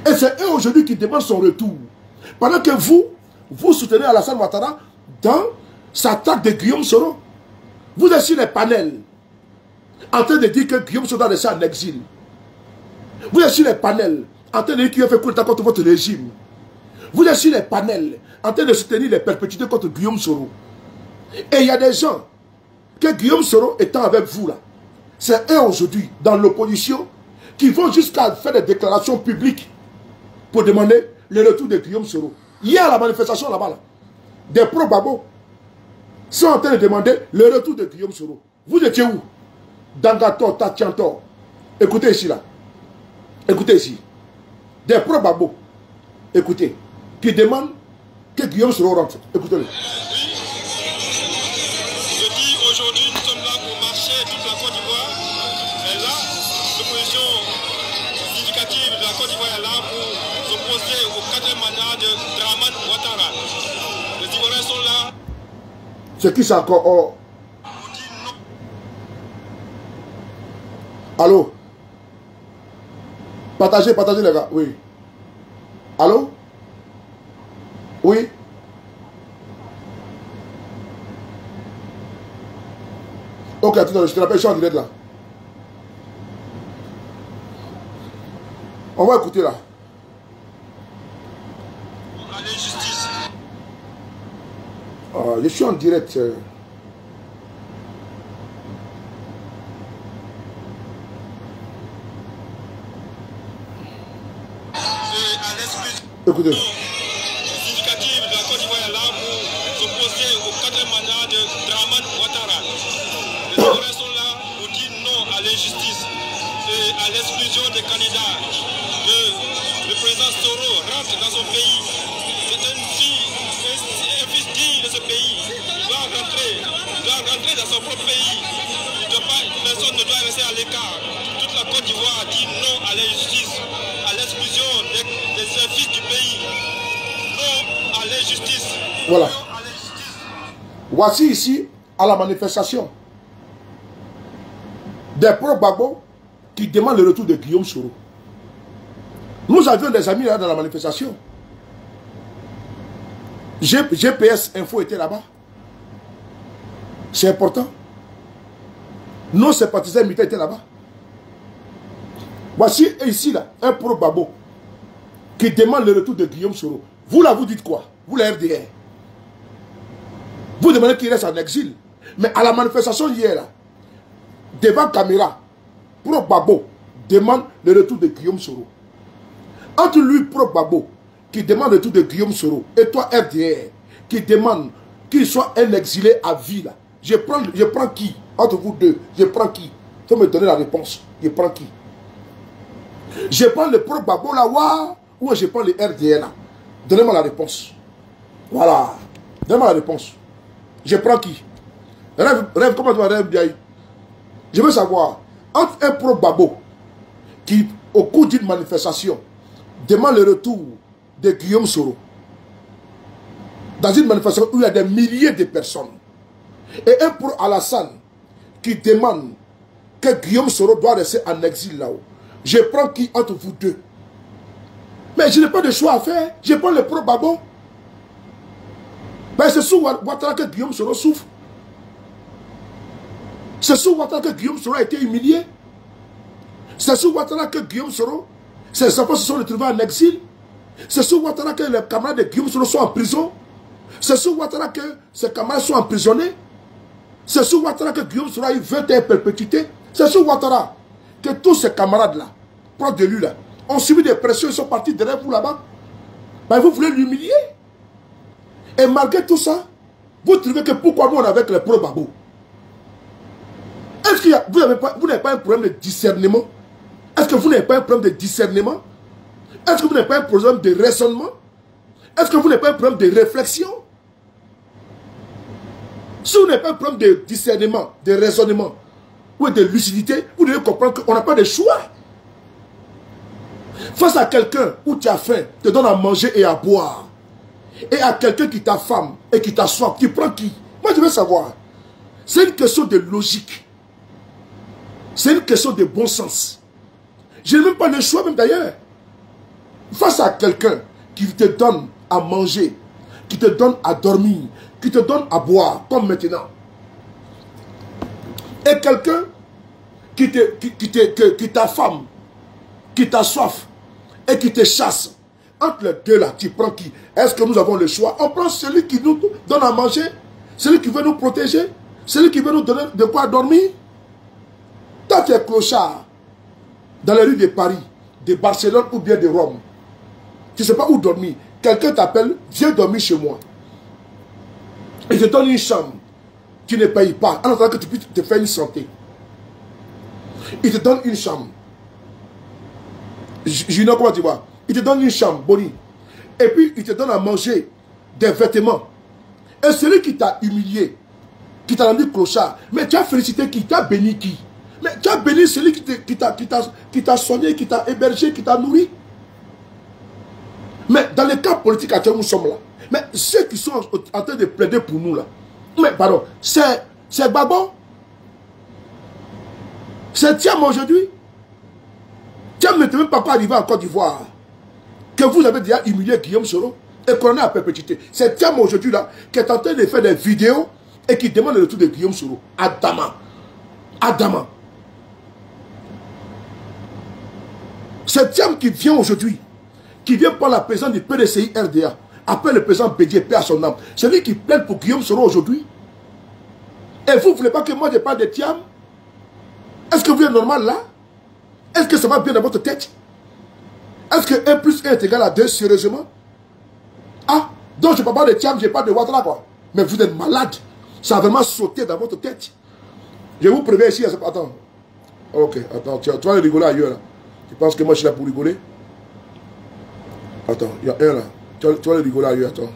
Et c'est eux aujourd'hui qui demandent son retour. Pendant que vous soutenez Alassane Ouattara dans sa traque de Guillaume Soro. Vous êtes sur les panels en train de dire que Guillaume Soro doit rester en exil. Vous êtes sur les panels en train de dire qu'il a fait coup d'État contre votre régime. Vous êtes sur les panels en train de soutenir les perpétuités contre Guillaume Soro. Et il y a des gens que Guillaume Soro étant avec vous là, c'est eux aujourd'hui dans l'opposition qui vont jusqu'à faire des déclarations publiques pour demander le retour de Guillaume Soro. Hier à la manifestation là-bas, des pro-babo sont en train de demander le retour de Guillaume Soro. Vous étiez où? Dangato, Tatianto. Écoutez ici là. Écoutez ici. Des pro-babo, écoutez, qui demandent que Guillaume Soro rentre. Écoutez-le. Je dis aujourd'hui, nous sommes là pour marcher toute la Côte d'Ivoire. Et là, l'opposition significative de la Côte d'Ivoire est là pour s'opposer au 4e mandat de Dramane Ouattara. Les Ivoiriens sont là. C'est qui ça encore? Oh. Allô? Partagez les gars. Oui. Allô? Oui. Ok, attends, je te rappelle, je suis en direct là. On va écouter là. À l'injustice. Je suis en direct. Écoutez. Significative de la Côte d'Ivoire est là pour s'opposer au 4e mandat de Dramane Ouattara. Les Ivoiriens sont là pour dire non à l'injustice et à l'exclusion des candidats. Le président Soro rentre dans son pays. C'est un fils digne de ce pays. Il doit rentrer dans son propre pays. Personne ne doit rester à l'écart. Toute la Côte d'Ivoire dit non à l'injustice, à l'exclusion des services du pays. Non à l'injustice. Voilà. Voici ici, à la manifestation, des pro-babo qui demandent le retour de Guillaume Soro. Nous avions des amis là dans la manifestation. GPS Info était là-bas. C'est important. Nos sympathisants militaires étaient là-bas. Voici ici là, un pro-babo qui demande le retour de Guillaume Soro. Vous là, vous dites quoi? Vous la RDR. Vous demandez qu'il reste en exil. Mais à la manifestation hier là, devant caméra, Pro Gbagbo demande le retour de Guillaume Soro. Entre lui, Pro Gbagbo, qui demande le retour de Guillaume Soro, et toi, RDR, qui demande qu'il soit un exilé à vie, là. Je prends qui? Entre vous deux, je prends qui? Il faut me donner la réponse. Je prends qui? Je prends le Pro Gbagbo là, ou je prends le RDR là? Donnez-moi la réponse. Voilà. Donnez-moi la réponse. Je prends qui? Rêve, comment tu vas rêver, Biaï? Je veux savoir, entre un Pro Gbagbo qui, au cours d'une manifestation, demande le retour de Guillaume Soro, dans une manifestation où il y a des milliers de personnes, et un Pro Alassane qui demande que Guillaume Soro doit rester en exil là-haut, je prends qui entre vous deux? Mais je n'ai pas de choix à faire. Je prends le Pro Gbagbo. Mais c'est sous Ouattara que Guillaume Soro souffre. C'est sous Ouattara que Guillaume Soro a été humilié. C'est sous Ouattara que Guillaume Soro, ses enfants se sont retrouvés en exil. C'est sous Ouattara que les camarades de Guillaume Soro sont en prison. C'est sous Ouattara que ses camarades sont emprisonnés. C'est sous Ouattara que Guillaume Soro a eu 21 perpétuités. C'est sous Ouattara que tous ces camarades-là, proches de lui, là, ont subi des pressions, ils sont partis derrière vous là-bas. Ben, vous voulez l'humilier. Et malgré tout ça, vous trouvez que pourquoi nous on est avec les Pro Gbagbo? Est-ce que vous n'avez pas un problème de discernement? Est-ce que vous n'avez pas un problème de discernement? Est-ce que vous n'avez pas un problème de raisonnement? Est-ce que vous n'avez pas un problème de réflexion? Si vous n'avez pas un problème de discernement, de raisonnement ou de lucidité, vous devez comprendre qu'on n'a pas de choix. Face à quelqu'un où tu as faim, te donne à manger et à boire, et à quelqu'un qui t'a faim et qui t'a soif, tu prends qui? Moi je veux savoir. C'est une question de logique. C'est une question de bon sens. Je n'ai même pas le choix même d'ailleurs. Face à quelqu'un qui te donne à manger, qui te donne à dormir, qui te donne à boire, comme maintenant, et quelqu'un qui t'affame, qui t'a soif, et qui te chasse, entre les deux là, tu prends qui? Est-ce que nous avons le choix? On prend celui qui nous donne à manger, celui qui veut nous protéger, celui qui veut nous donner de quoi dormir. Toi tu es clochard, dans les rues de Paris, de Barcelone ou bien de Rome, tu ne sais pas où dormir, quelqu'un t'appelle, viens dormir chez moi. Il te donne une chambre, tu ne payes pas, en attendant que tu puisses te faire une santé. Il te donne une chambre. Junior, comment tu vois? Il te donne une chambre, Boni. Et puis, il te donne à manger des vêtements. Et celui qui t'a humilié, qui t'a rendu clochard, mais tu as félicité qui? Tu as béni qui? Mais tu as béni celui qui t'a soigné, qui t'a hébergé, qui t'a nourri. Mais dans les cas politiques actuels, nous sommes là. Mais ceux qui sont en train de plaider pour nous là, mais pardon, c'est Gbagbo. C'est Thiam aujourd'hui. Thiam ne peut même pas arriver en Côte d'Ivoire. Que vous avez déjà humilié Guillaume Soro et qu'on est à perpétuité. C'est Thiam aujourd'hui là qui est en train de faire des vidéos et qui demande le retour de Guillaume Soro. Adama. Adama. C'est Thiam qui vient aujourd'hui, qui vient par la présidence du PDCI RDA, après le président Bédié, paix à son âme. C'est lui qui plaide pour Guillaume Soro aujourd'hui. Et vous ne voulez pas que moi je parle de Thiam? Est-ce que vous êtes normal là? Est-ce que ça va bien dans votre tête? Est-ce que 1 plus 1 est égal à 2, sérieusement? Ah, donc je ne parle pas de Thiam, je parle de Ouattara quoi. Mais vous êtes malade. Ça a vraiment sauté dans votre tête. Je vous préviens ici. Attends. Ok, attends, tu vas aller rigoler ailleurs là. Tu penses que moi je suis là pour rigoler? Attends, il y a un là. Tu vas aller rigoler ailleurs, attends.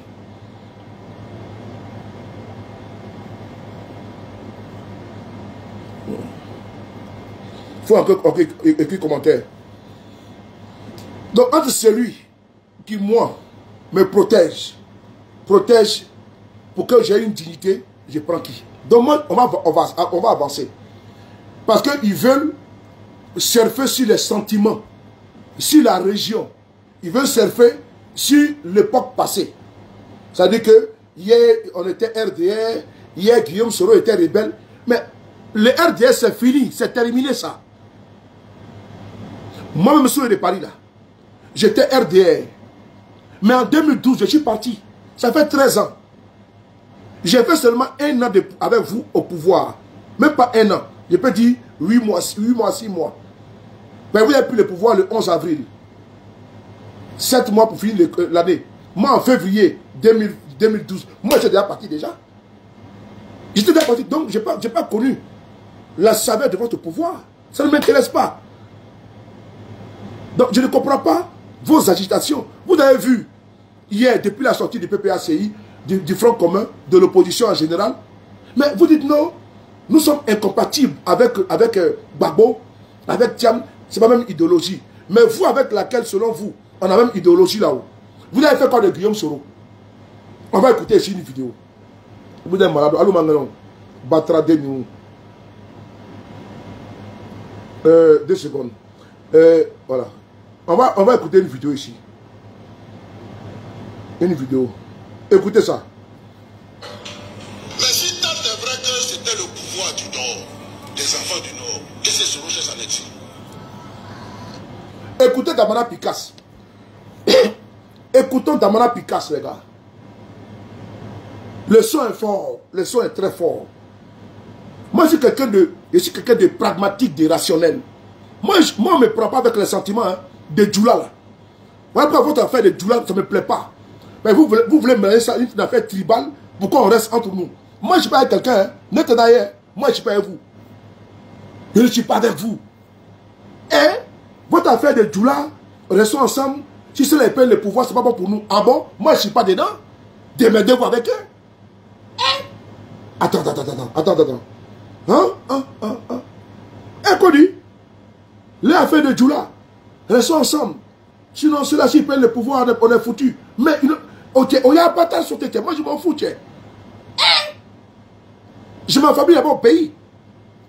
Il faut encore écrire commentaire. Donc, entre celui qui, moi, me protège pour que j'ai une dignité, je prends qui? Donc, moi, on va avancer. Parce qu'ils veulent surfer sur les sentiments, sur la région. Ils veulent surfer sur l'époque passée. C'est-à-dire que hier, on était RDR, hier, Guillaume Soro était rebelle. Mais le RDR, c'est fini, c'est terminé ça. Moi-même, je suis de Paris là. J'étais RDR. Mais en 2012, je suis parti. Ça fait 13 ans. J'ai fait seulement 1 an avec vous au pouvoir. Même pas 1 an. Je peux dire 8 mois, 6 mois. Mais vous avez pris le pouvoir le 11 avril. 7 mois pour finir l'année. Moi, en février 2012, moi, j'étais déjà parti déjà. J'étais déjà parti, donc je n'ai pas connu la saveur de votre pouvoir. Ça ne m'intéresse pas. Donc, je ne comprends pas vos agitations. Vous avez vu, hier, depuis la sortie du PPACI, du Front commun, de l'opposition en général, mais vous dites non, nous sommes incompatibles avec Gbagbo, avec Thiam, c'est pas même idéologie. Mais vous, avec laquelle, selon vous, on a même idéologie là-haut. Vous avez fait quoi de Guillaume Soro? On va écouter ici une vidéo. Vous êtes malade. Allô, Mangalon. Batra Demi. 2 secondes. Voilà. On va écouter une vidéo ici. Une vidéo. Écoutez ça. Mais si tant est vrai que c'était le pouvoir du Nord, des enfants du Nord, et c'est Soro chez Sanetti. Écoutez Damana Picasse. Écoutons Damana Picasse, les gars. Le son est fort. Le son est très fort. Moi, je suis quelqu'un de pragmatique, de rationnel. Moi, on ne me prend pas avec les sentiments de Djoula là. Moi, après votre affaire de Djoula, ça ne me plaît pas. Mais vous voulez mêler ça une affaire tribale pour qu'on reste entre nous. Moi, je ne suis pas avec quelqu'un, net d'ailleurs. Moi, je ne suis pas avec vous. Je ne suis pas avec vous. Et votre affaire de Djoula, restons ensemble. Si cela payent le pouvoir, ce n'est pas bon pour nous. Ah bon? Moi, je ne suis pas dedans. Démerdez-vous avec eux. Attends. Écoute, les affaires de Djoula, restons ensemble. Sinon, ceux-là, s'ils prennent le pouvoir, on est foutu. Mais, ok, on y a pas tant sauté. Moi, je m'en fous, tiens. J'ai ma famille là-bas au pays.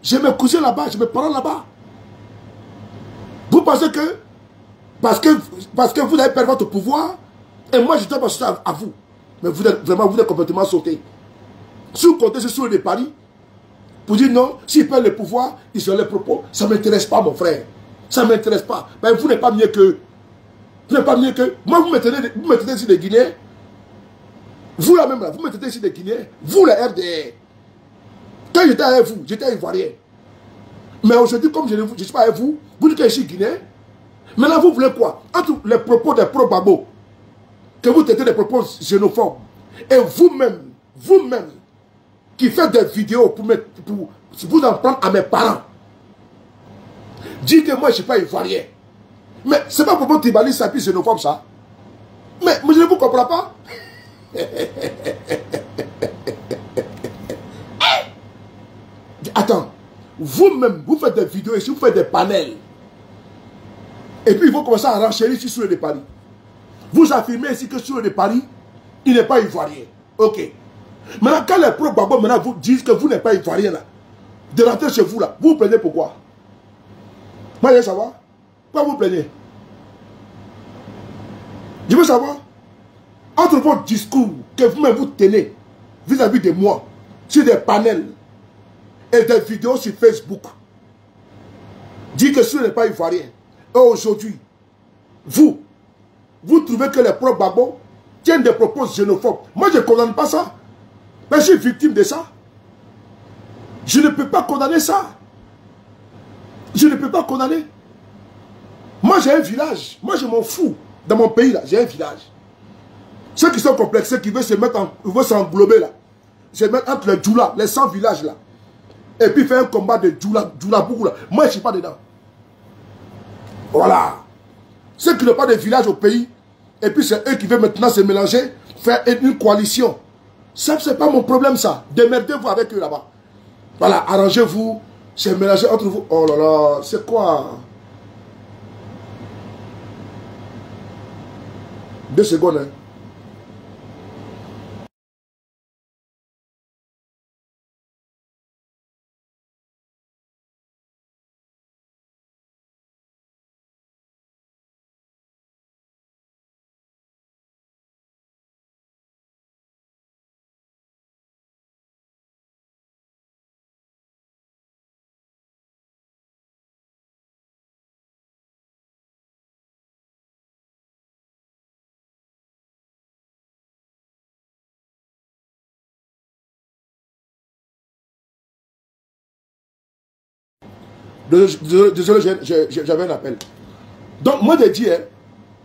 J'ai mes cousins là-bas, j'ai mes parents là-bas. Vous pensez que parce que vous avez perdu votre pouvoir, et moi, je dois passer à vous. Mais vous êtes complètement sauté. Si vous comptez sur le Paris, pour dire non, s'ils perdent le pouvoir, ils ont les propos, ça ne m'intéresse pas, mon frère. Ça ne m'intéresse pas. Mais vous n'êtes pas mieux que... Vous n'êtes pas mieux que... Moi, vous mettez ici des Guinéens. Vous là même, là, vous mettez ici des Guinéens. Vous, la RDR. Quand j'étais avec vous, j'étais ivoirien. Mais aujourd'hui, comme je ne suis pas avec vous, vous dites que je suis Guinéen. Maintenant, vous voulez quoi? Entre les propos des pro-Gbagbo, que vous traitez des propos xénophobes, et vous-même, qui faites des vidéos pour vous en prendre à mes parents, dites que moi, je ne suis pas ivoirien. Mais ce n'est pas pour votre tribaliste, ça, puis xénophobe, ça. Mais je ne vous comprends pas. Attends, vous-même, vous faites des vidéos ici, vous faites des panels. Et puis, ils vont commencer à renchérir ici sur le Paris. Vous affirmez ici que sur le Paris, il n'est pas ivoirien. Ok. Maintenant, quand les pro-Gbagbo vous disent que vous n'êtes pas ivoirien, là, de rentrer chez vous, là, vous vous plaignez pourquoi? Moi, je veux savoir. Pourquoi vous plaignez? Je veux savoir. Entre votre discours que vous-même vous tenez vis-à-vis de moi, sur des panels et des vidéos sur Facebook, dit que ce n'est pas ivoirien. Et aujourd'hui, vous trouvez que les pro-Gbagbo tiennent des propos xénophobes. Moi, je ne condamne pas ça. Mais je suis victime de ça. Je ne peux pas condamner ça. Je ne peux pas condamner. Moi, j'ai un village. Moi, je m'en fous. Dans mon pays, là, j'ai un village. Ceux qui sont complexés, qui veulent se mettre ils veulent s'englober, là. Se mettre entre les Djoula, les 100 villages, là. Et puis faire un combat de Djoula-Bougou, là. Moi, je ne suis pas dedans. Voilà. Ceux qui n'ont pas de village au pays, et puis c'est eux qui veulent maintenant se mélanger, faire une coalition. Ça, c'est pas mon problème, ça. Démerdez-vous avec eux là-bas. Voilà, arrangez-vous, se mélanger entre vous. Oh là là, c'est quoi? 2 secondes, hein. Désolé, j'avais un appel. Donc, moi, je dis,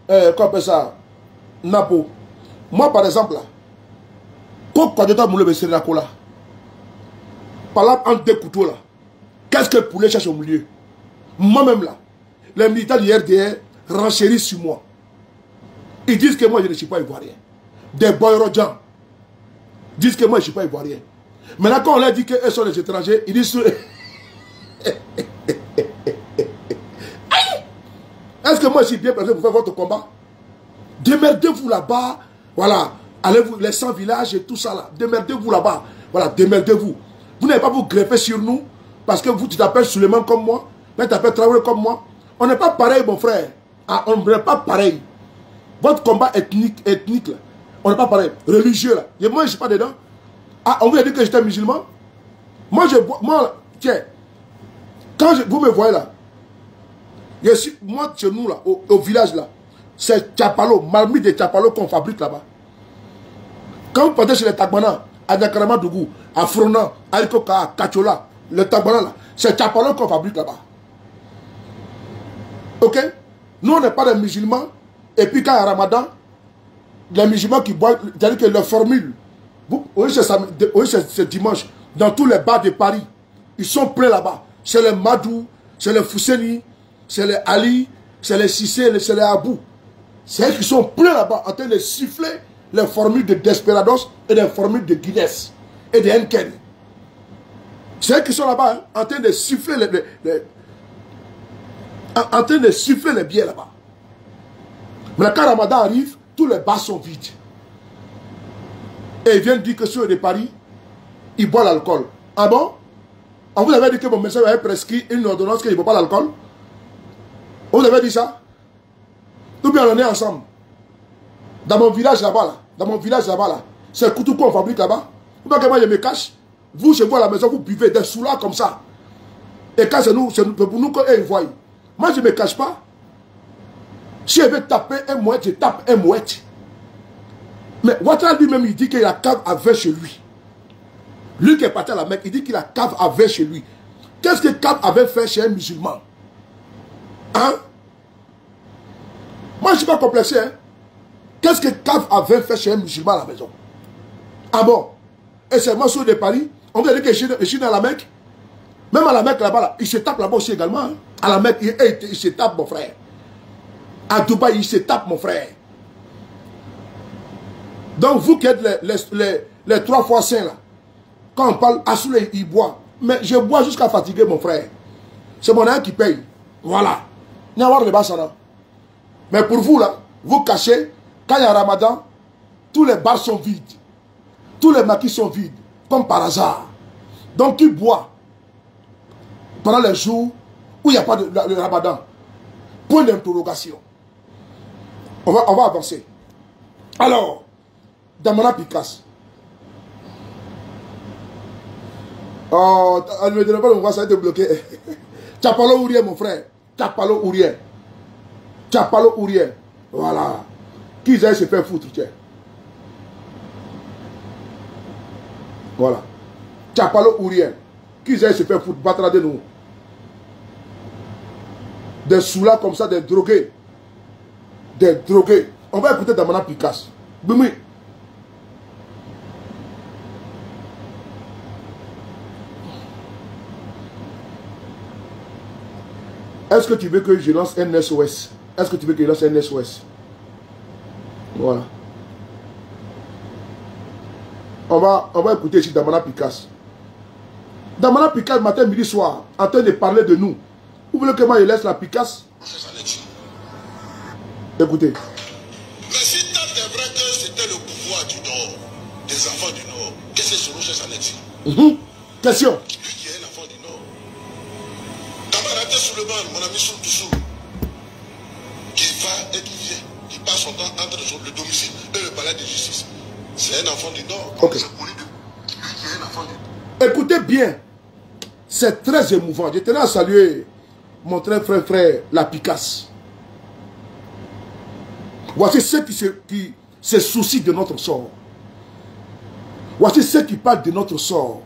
qu'on appelle ça, Napo. Moi, par exemple, là, quand tu as moulé le la cola, par là, entre deux couteaux, là, qu'est-ce que le poulet cherche au milieu? Moi-même, là, les militants du RDR renchérissent sur moi. Ils disent que moi, je ne suis pas ivoirien. Des boyrodjans disent que moi, je ne suis pas ivoirien. Maintenant, quand on leur dit qu'eux sont des étrangers, ils disent... Est-ce que moi, je suis bien placé pour faire votre combat? Démerdez-vous là-bas. Voilà. Allez-vous, les 100 villages et tout ça là. Démerdez-vous là-bas. Voilà, démerdez-vous. Vous n'allez pas vous greffer sur nous parce que vous, tu t'appelles Suleiman comme moi. Là, tu t'appelles Traoré comme moi. On n'est pas pareil, mon frère. Ah, on n'est pas pareil. Votre combat ethnique là. On n'est pas pareil. Religieux là. Et moi, je ne suis pas dedans. Ah, on vous a dit que j'étais musulman. Moi, tiens. Quand vous me voyez là. Moi, chez nous là, au village là. C'est Tchapalo, marmite de Tchapalo qu'on fabrique là-bas. Quand vous partez chez les Tagbana, à Dakarama Dougou, à Fronan, à Ikoka, à Kachola, le Tagbana là, c'est Tchapalo qu'on fabrique là-bas. Ok? Nous, on n'est pas des musulmans. Et puis quand il y a Ramadan, les musulmans qui boivent, c'est-à-dire que leur formule, oui, c'est dimanche, dans tous les bars de Paris, ils sont pleins là-bas. C'est les Madou, c'est les Fousseni, c'est les Ali, c'est les Sissé, c'est les Abou. C'est eux qui sont pleins là-bas en train de siffler les formules de Desperados et les formules de Guinness et de Henken. C'est eux qui sont là-bas hein, en train de siffler en train de siffler les bières là-bas. Mais quand Ramadan arrive, tous les bars sont vides. Et ils viennent dire que ceux de Paris, ils boivent l'alcool. Ah bon? On vous avait dit que mon médecin avait prescrit une ordonnance qu'il ne boit pas l'alcool? On vous avait dit ça? Ou bien on est ensemble. Dans mon village là-bas, c'est Koutoukou qu'on fabrique là-bas. Ou bien que moi je me cache. Vous, chez vous à la maison, vous buvez des soulas comme ça. Et quand c'est pour nous qu'ils voient. Moi, je ne me cache pas. Si je veux taper un mouette, je tape un mouette. Mais Ouattara lui-même, il dit qu'il a cave à vin chez lui. Lui qui est parti à la Mecque, il dit qu'il a cave à vin chez lui. Qu'est-ce que cave avait fait chez un musulman? Hein? Moi, je ne suis pas complexé. Hein? Qu'est-ce que cave à vin fait chez un musulman à la maison? Ah bon? Et c'est moi sur de Paris. On veut dire que je suis dans la Mecque. Même à la Mecque là-bas, là, il se tape là-bas aussi également. Hein? À la Mecque, il se tape, mon frère. À Dubaï, il se tape, mon frère. Donc, vous qui êtes les 3 fois saints, là, quand on parle, Assoulé, il boit. Mais je bois jusqu'à fatiguer, mon frère. C'est mon âme qui paye. Voilà. Il y a le basana. Mais pour vous, là, vous cachez, quand il y a Ramadan, tous les bars sont vides. Tous les maquis sont vides, comme par hasard. Donc, qui boit pendant les jours où il n'y a pas de Ramadan? Point d'interrogation. On va avancer. Alors, Damana Picasse. Oh, ne me donnez pas le moment, ça va être bloqué. Tchapalo Ourien, mon frère. Tchapalo Ourien. Tchapalo Ourien. Voilà. Qui aille se faire foutre, tiens. Voilà. Tchapalo Ourien. Qui aille se faire foutre, battra de nous. Des soulas comme ça, des drogués. Des drogués. On va écouter Damana Picasse. Bumi. Est-ce que tu veux que je lance un SOS? Est-ce que tu veux que je lance un SOS? Voilà. On va écouter ici Damana Picasse. Damana Picasse, matin, midi, soir, en train de parler de nous. Vous voulez que moi je laisse la Picasse? Écoutez. Mais si tant est vrai que c'était le pouvoir du Nord, des enfants du Nord, qu'est-ce que ce Rocher s'en est dit? Question. Lui qui est un enfant du Nord. Camarade Souleymane, mon ami Soutou, qui va et qui vient, qui passe son temps entre le domicile et le palais de justice. C'est un enfant du Nord. Ok. Lui qui est un enfant du Nord. Écoutez bien. C'est très émouvant. Je tenais à saluer mon très frère, la Picasse. Voici ceux qui se soucient de notre sort. Voici ceux qui parlent de notre sort.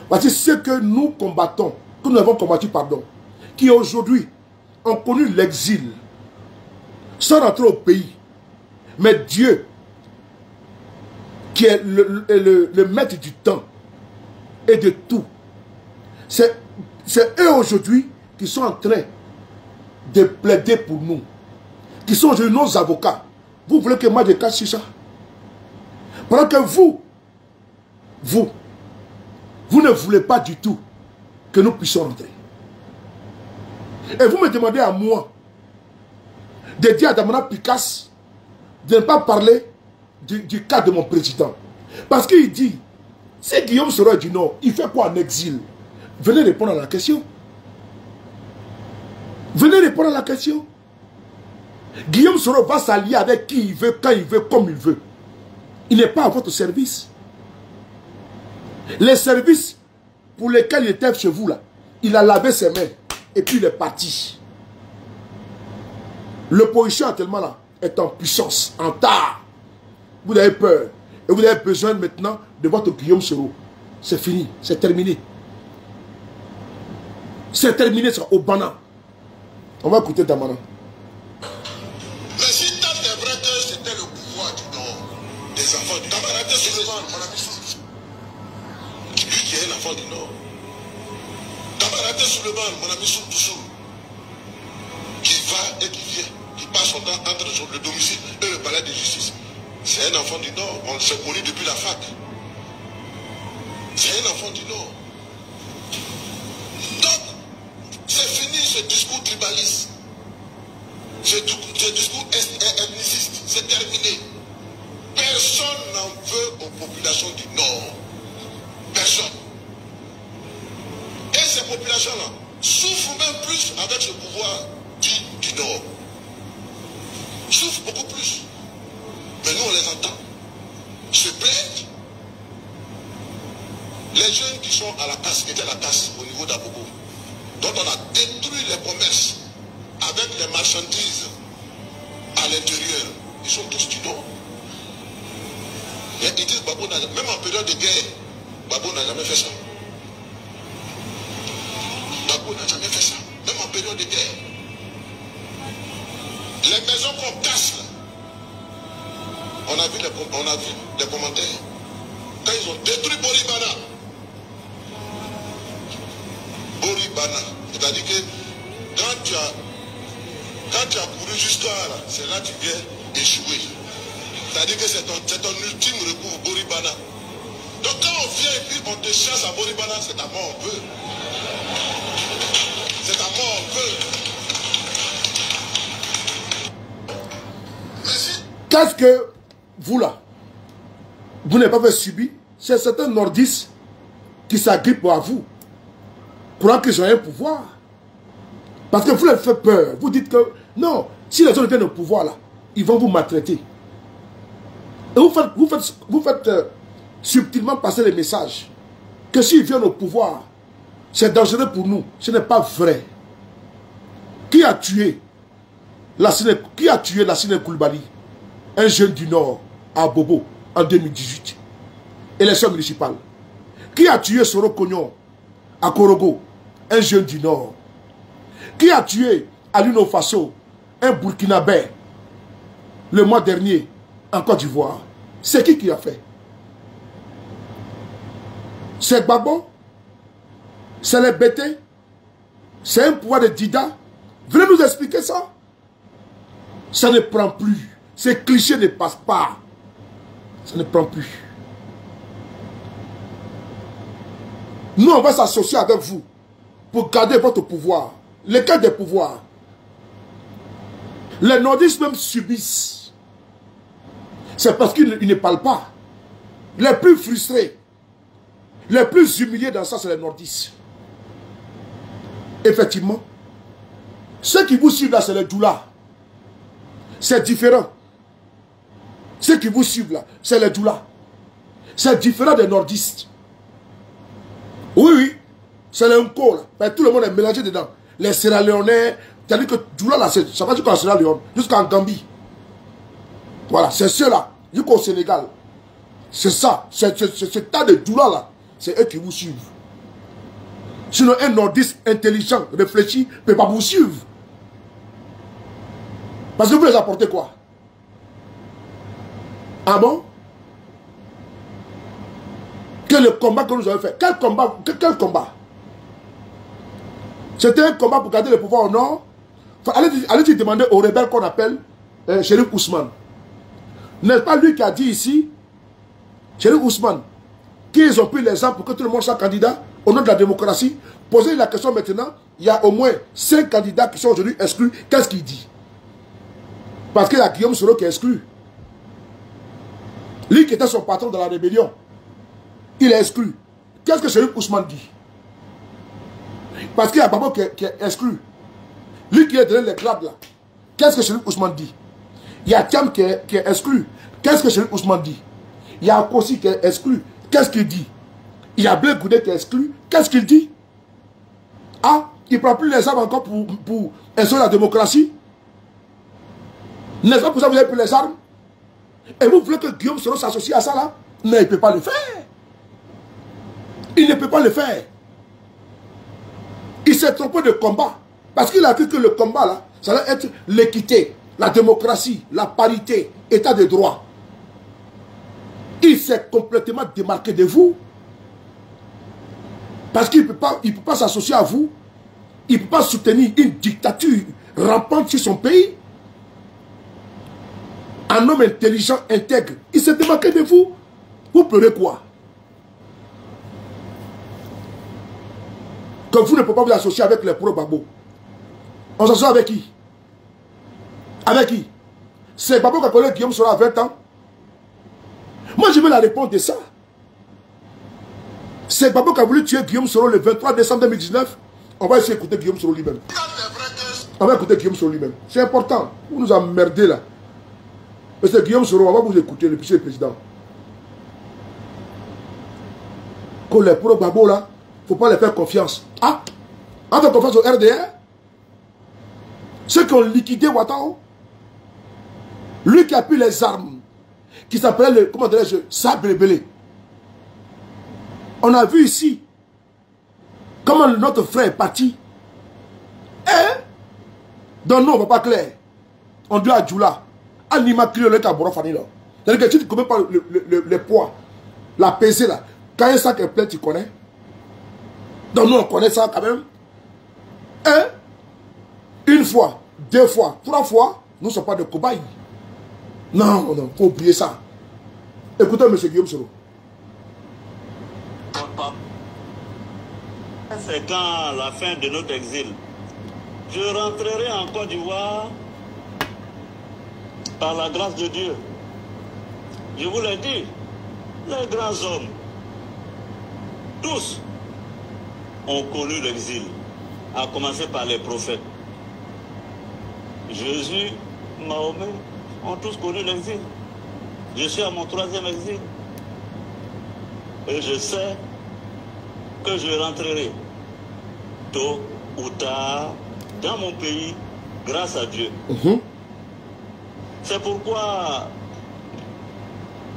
Voici ceux que nous combattons, que nous avons combattu, pardon. qui aujourd'hui ont connu l'exil, sont rentrés au pays. Mais Dieu, qui est le maître du temps et de tout, c'est eux aujourd'hui qui sont en train de plaider pour nous, qui sont aujourd'hui nos avocats. Vous voulez que moi je cache ça? Pendant que vous ne voulez pas du tout que nous puissions rentrer. Et vous me demandez à moi de dire à Damana Picasse de ne pas parler du cas de mon président. Parce qu'il dit, c'est Guillaume Soro du Nord, il fait quoi en exil? Venez répondre à la question. Venez répondre à la question. Guillaume Soro va s'allier avec qui il veut, quand il veut, comme il veut. Il n'est pas à votre service. Les services pour lesquels il était chez vous là, il a lavé ses mains et puis il est parti. L'opposition actuellement là est en puissance, en tard. Vous avez peur et vous avez besoin maintenant de votre Guillaume Soro. C'est fini, c'est terminé. C'est terminé ça, au Bana. On va écouter Damana. Mais si tant est vrai que c'était le pouvoir du Nord, des enfants du Nord, Damana Suleiman, mon ami Souf, lui qui est l'enfant du Nord, Damana Suleiman, mon ami Souf Toussou, qui va et qui vient, qui passe son temps entre le domicile et le palais de justice, c'est un enfant du Nord, on s'est connu depuis la fac. C'est un enfant du Nord. Donc, c'est fini ce discours tribaliste. Ce discours ethniciste, c'est terminé. Personne n'en veut aux populations du Nord. Personne. Et ces populations-là souffrent même plus avec ce pouvoir du Nord. Souffrent beaucoup plus. Mais nous, on les entend. Se plaignent. Les jeunes qui sont à la casse, qui étaient à la casse au niveau d'Abobo, dont on a détruit les commerces avec les marchandises à l'intérieur, ils sont tous du Nord. Et ils disent, Babo, même en période de guerre, Babo n'a jamais fait ça. Babo n'a jamais fait ça, même en période de guerre. Les maisons qu'on casse là, on a vu les commentaires. Quand ils ont détruit Boribana, c'est-à-dire que quand tu as couru jusqu'à là, c'est là que tu viens échouer. C'est-à-dire que c'est ton ultime recours, Boribana. Donc quand on vient et puis on te chasse à Boribana, c'est ta mort en peu. C'est ta mort en peu. Qu'est-ce que vous là, vous n'avez pas fait subir? C'est certains nordistes qui s'agrippent à vous, croyant qu'ils ont un pouvoir. Parce que vous leur faites peur. Vous dites que non, si les gens viennent au pouvoir là, ils vont vous maltraiter. Et vous faites subtilement passer les messages que s'ils viennent au pouvoir, c'est dangereux pour nous. Ce n'est pas vrai. Qui a tué Lassine Coulibaly, un jeune du Nord, à Bobo, en 2018, élection municipale? Qui a tué Soro Cognon à Korogo, un jeune du Nord? Qui a tué Alino Faso, un Burkinabé, le mois dernier, en Côte d'Ivoire? C'est qui a fait? C'est Gbagbo? C'est les BT? C'est un pouvoir de Dida? Venez nous expliquer ça. Ça ne prend plus. Ces clichés ne passent pas. Ça ne prend plus. Nous, on va s'associer avec vous pour garder votre pouvoir. Lesquels des pouvoirs? Les nordistes même subissent. C'est parce qu'ils ne parlent pas. Les plus frustrés, les plus humiliés dans ça, c'est les nordistes. Effectivement, ceux qui vous suivent là, c'est les Djoula. C'est différent. Ceux qui vous suivent là, c'est les Djoula. C'est différent des nordistes. Oui, oui. C'est les Nko là. Mais tout le monde est mélangé dedans. Les Sierra Léonais. C'est-à-dire que Djoula là, ça va jusqu'en Sierra Léone, jusqu'en Gambie. Voilà, c'est ceux-là. Jusqu'au Sénégal. C'est ça. C'est ce tas de Djoula là. C'est eux qui vous suivent. Sinon, un nordiste intelligent, réfléchi, ne peut pas vous suivre. Parce que vous les apportez quoi? Ah bon? Quel est le combat que nous avons fait? Quel combat? Quel combat? C'était un combat pour garder le pouvoir au nord. Allez-y demander aux rebelles qu'on appelle Chérif Ousmane. N'est-ce pas lui qui a dit ici, Chérif Ousmane, qu'ils ont pris les armes pour que tout le monde soit candidat au nom de la démocratie? Posez la question maintenant, il y a au moins 5 candidats qui sont aujourd'hui exclus. Qu'est-ce qu'il dit? Parce qu'il y a Guillaume Soro qui est exclu. Lui qui était son patron dans la rébellion, il est exclu. Qu'est-ce que Chérif Ousmane dit? Parce qu'il y a Babo qui est exclu. Lui qui est donné les grades là. Qu'est-ce que Chérif Ousmane dit? Il y a Thiam qui est exclu. Qu'est-ce que Chérif Ousmane dit? Il y a Akossi qui est exclu. Qu'est-ce qu'il dit? Il y a Blé Goudé qui est exclu. Qu'est-ce qu'il dit? Ah, il ne prend plus les armes encore pour instaurer la démocratie? N'est-ce pas pour ça que vous avez pris les armes? Et vous voulez que Guillaume Soro s'associe à ça là? Mais il ne peut pas le faire. Il ne peut pas le faire. Il s'est trompé de combat. Parce qu'il a cru que le combat là, ça va être l'équité, la démocratie, la parité, état de droit. Il s'est complètement démarqué de vous. Parce qu'il ne peut pas s'associer à vous. Il ne peut pas soutenir une dictature rampante sur son pays. Un homme intelligent, intègre. Il s'est démarqué de vous. Vous pleurez quoi? Comme vous ne pouvez pas vous associer avec les pro-Babo. On s'associe avec qui? Avec qui? C'est Babo qui a connu Guillaume Soro à 20 ans. Moi, je veux la réponse de ça. C'est Babo qui a voulu tuer Guillaume Soro le 23 décembre 2019. On va essayer d'écouter Guillaume Soro lui-même. On va écouter Guillaume Soro lui-même. C'est important. Vous nous emmerdez là. Mais c'est Guillaume Soro, on va vous écouter, le président. Que les pro-Babo là, il ne faut pas les faire confiance. Ah, on fait confiance au RDR. Ceux qui ont liquidé Ouattara. Lui qui a pris les armes, qui s'appelait, comment dirais-je, Sabre Rebelle. On a vu ici comment notre frère est parti. Hein? Donc non, on ne va pas clair. On doit à Djoula. Anima Clio le Caboro Fanilo. C'est-à-dire que tu ne connais pas le poids, la pesée là. Quand un sac est plein, tu connais. Donc nous, on connaît ça quand même. Hein? Une fois, 2 fois, 3 fois, nous ne sommes pas de cobayes. Non, non, il faut oublier ça. Écoutez, M. Guillaume Soro. C'est quand la fin de notre exil. Je rentrerai en Côte d'Ivoire par la grâce de Dieu. Je vous l'ai dit, les grands hommes, tous ont connu l'exil, à commencer par les prophètes. Jésus, Mahomet, ont tous connu l'exil. Je suis à mon 3e exil. Et je sais que je rentrerai tôt ou tard dans mon pays grâce à Dieu. C'est pourquoi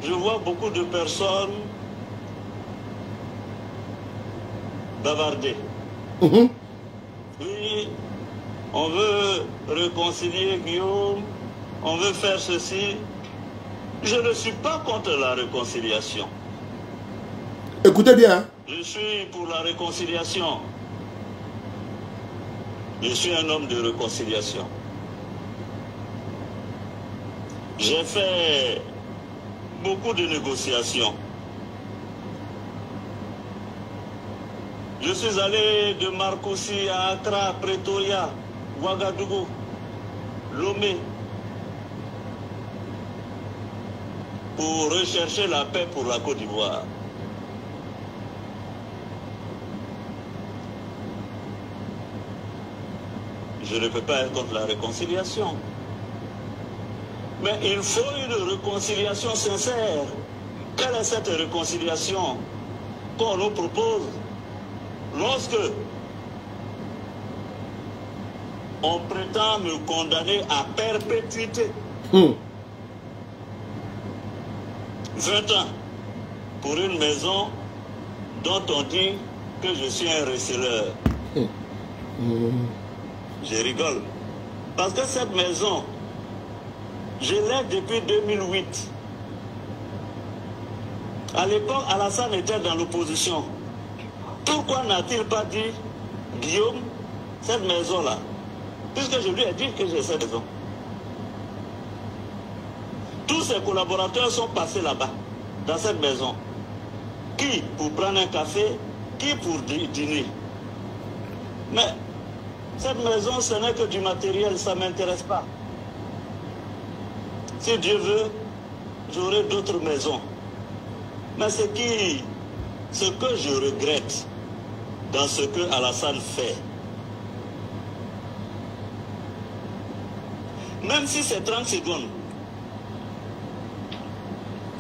je vois beaucoup de personnes bavarder. Oui, on veut réconcilier Guillaume, on veut faire ceci. Je ne suis pas contre la réconciliation. Écoutez bien. Hein? Je suis pour la réconciliation. Je suis un homme de réconciliation. J'ai fait beaucoup de négociations. Je suis allé de Marcoussis à Accra, Pretoria, Ouagadougou, Lomé, pour rechercher la paix pour la Côte d'Ivoire. Je ne peux pas être contre la réconciliation. Mais il faut une réconciliation sincère. Quelle est cette réconciliation qu'on nous propose lorsque on prétend me condamner à perpétuité? 20 ans pour une maison dont on dit que je suis un receleur. Je rigole. Parce que cette maison, je l'ai depuis 2008. À l'époque, Alassane était dans l'opposition. Pourquoi n'a-t-il pas dit, Guillaume, cette maison-là, puisque je lui ai dit que j'ai cette maison. Tous ses collaborateurs sont passés là-bas, dans cette maison. Qui pour prendre un café, qui pour dîner. Mais cette maison, ce n'est que du matériel, ça ne m'intéresse pas. Si Dieu veut, j'aurai d'autres maisons. Mais ce que je regrette dans ce que Alassane fait, même si c'est 30 secondes,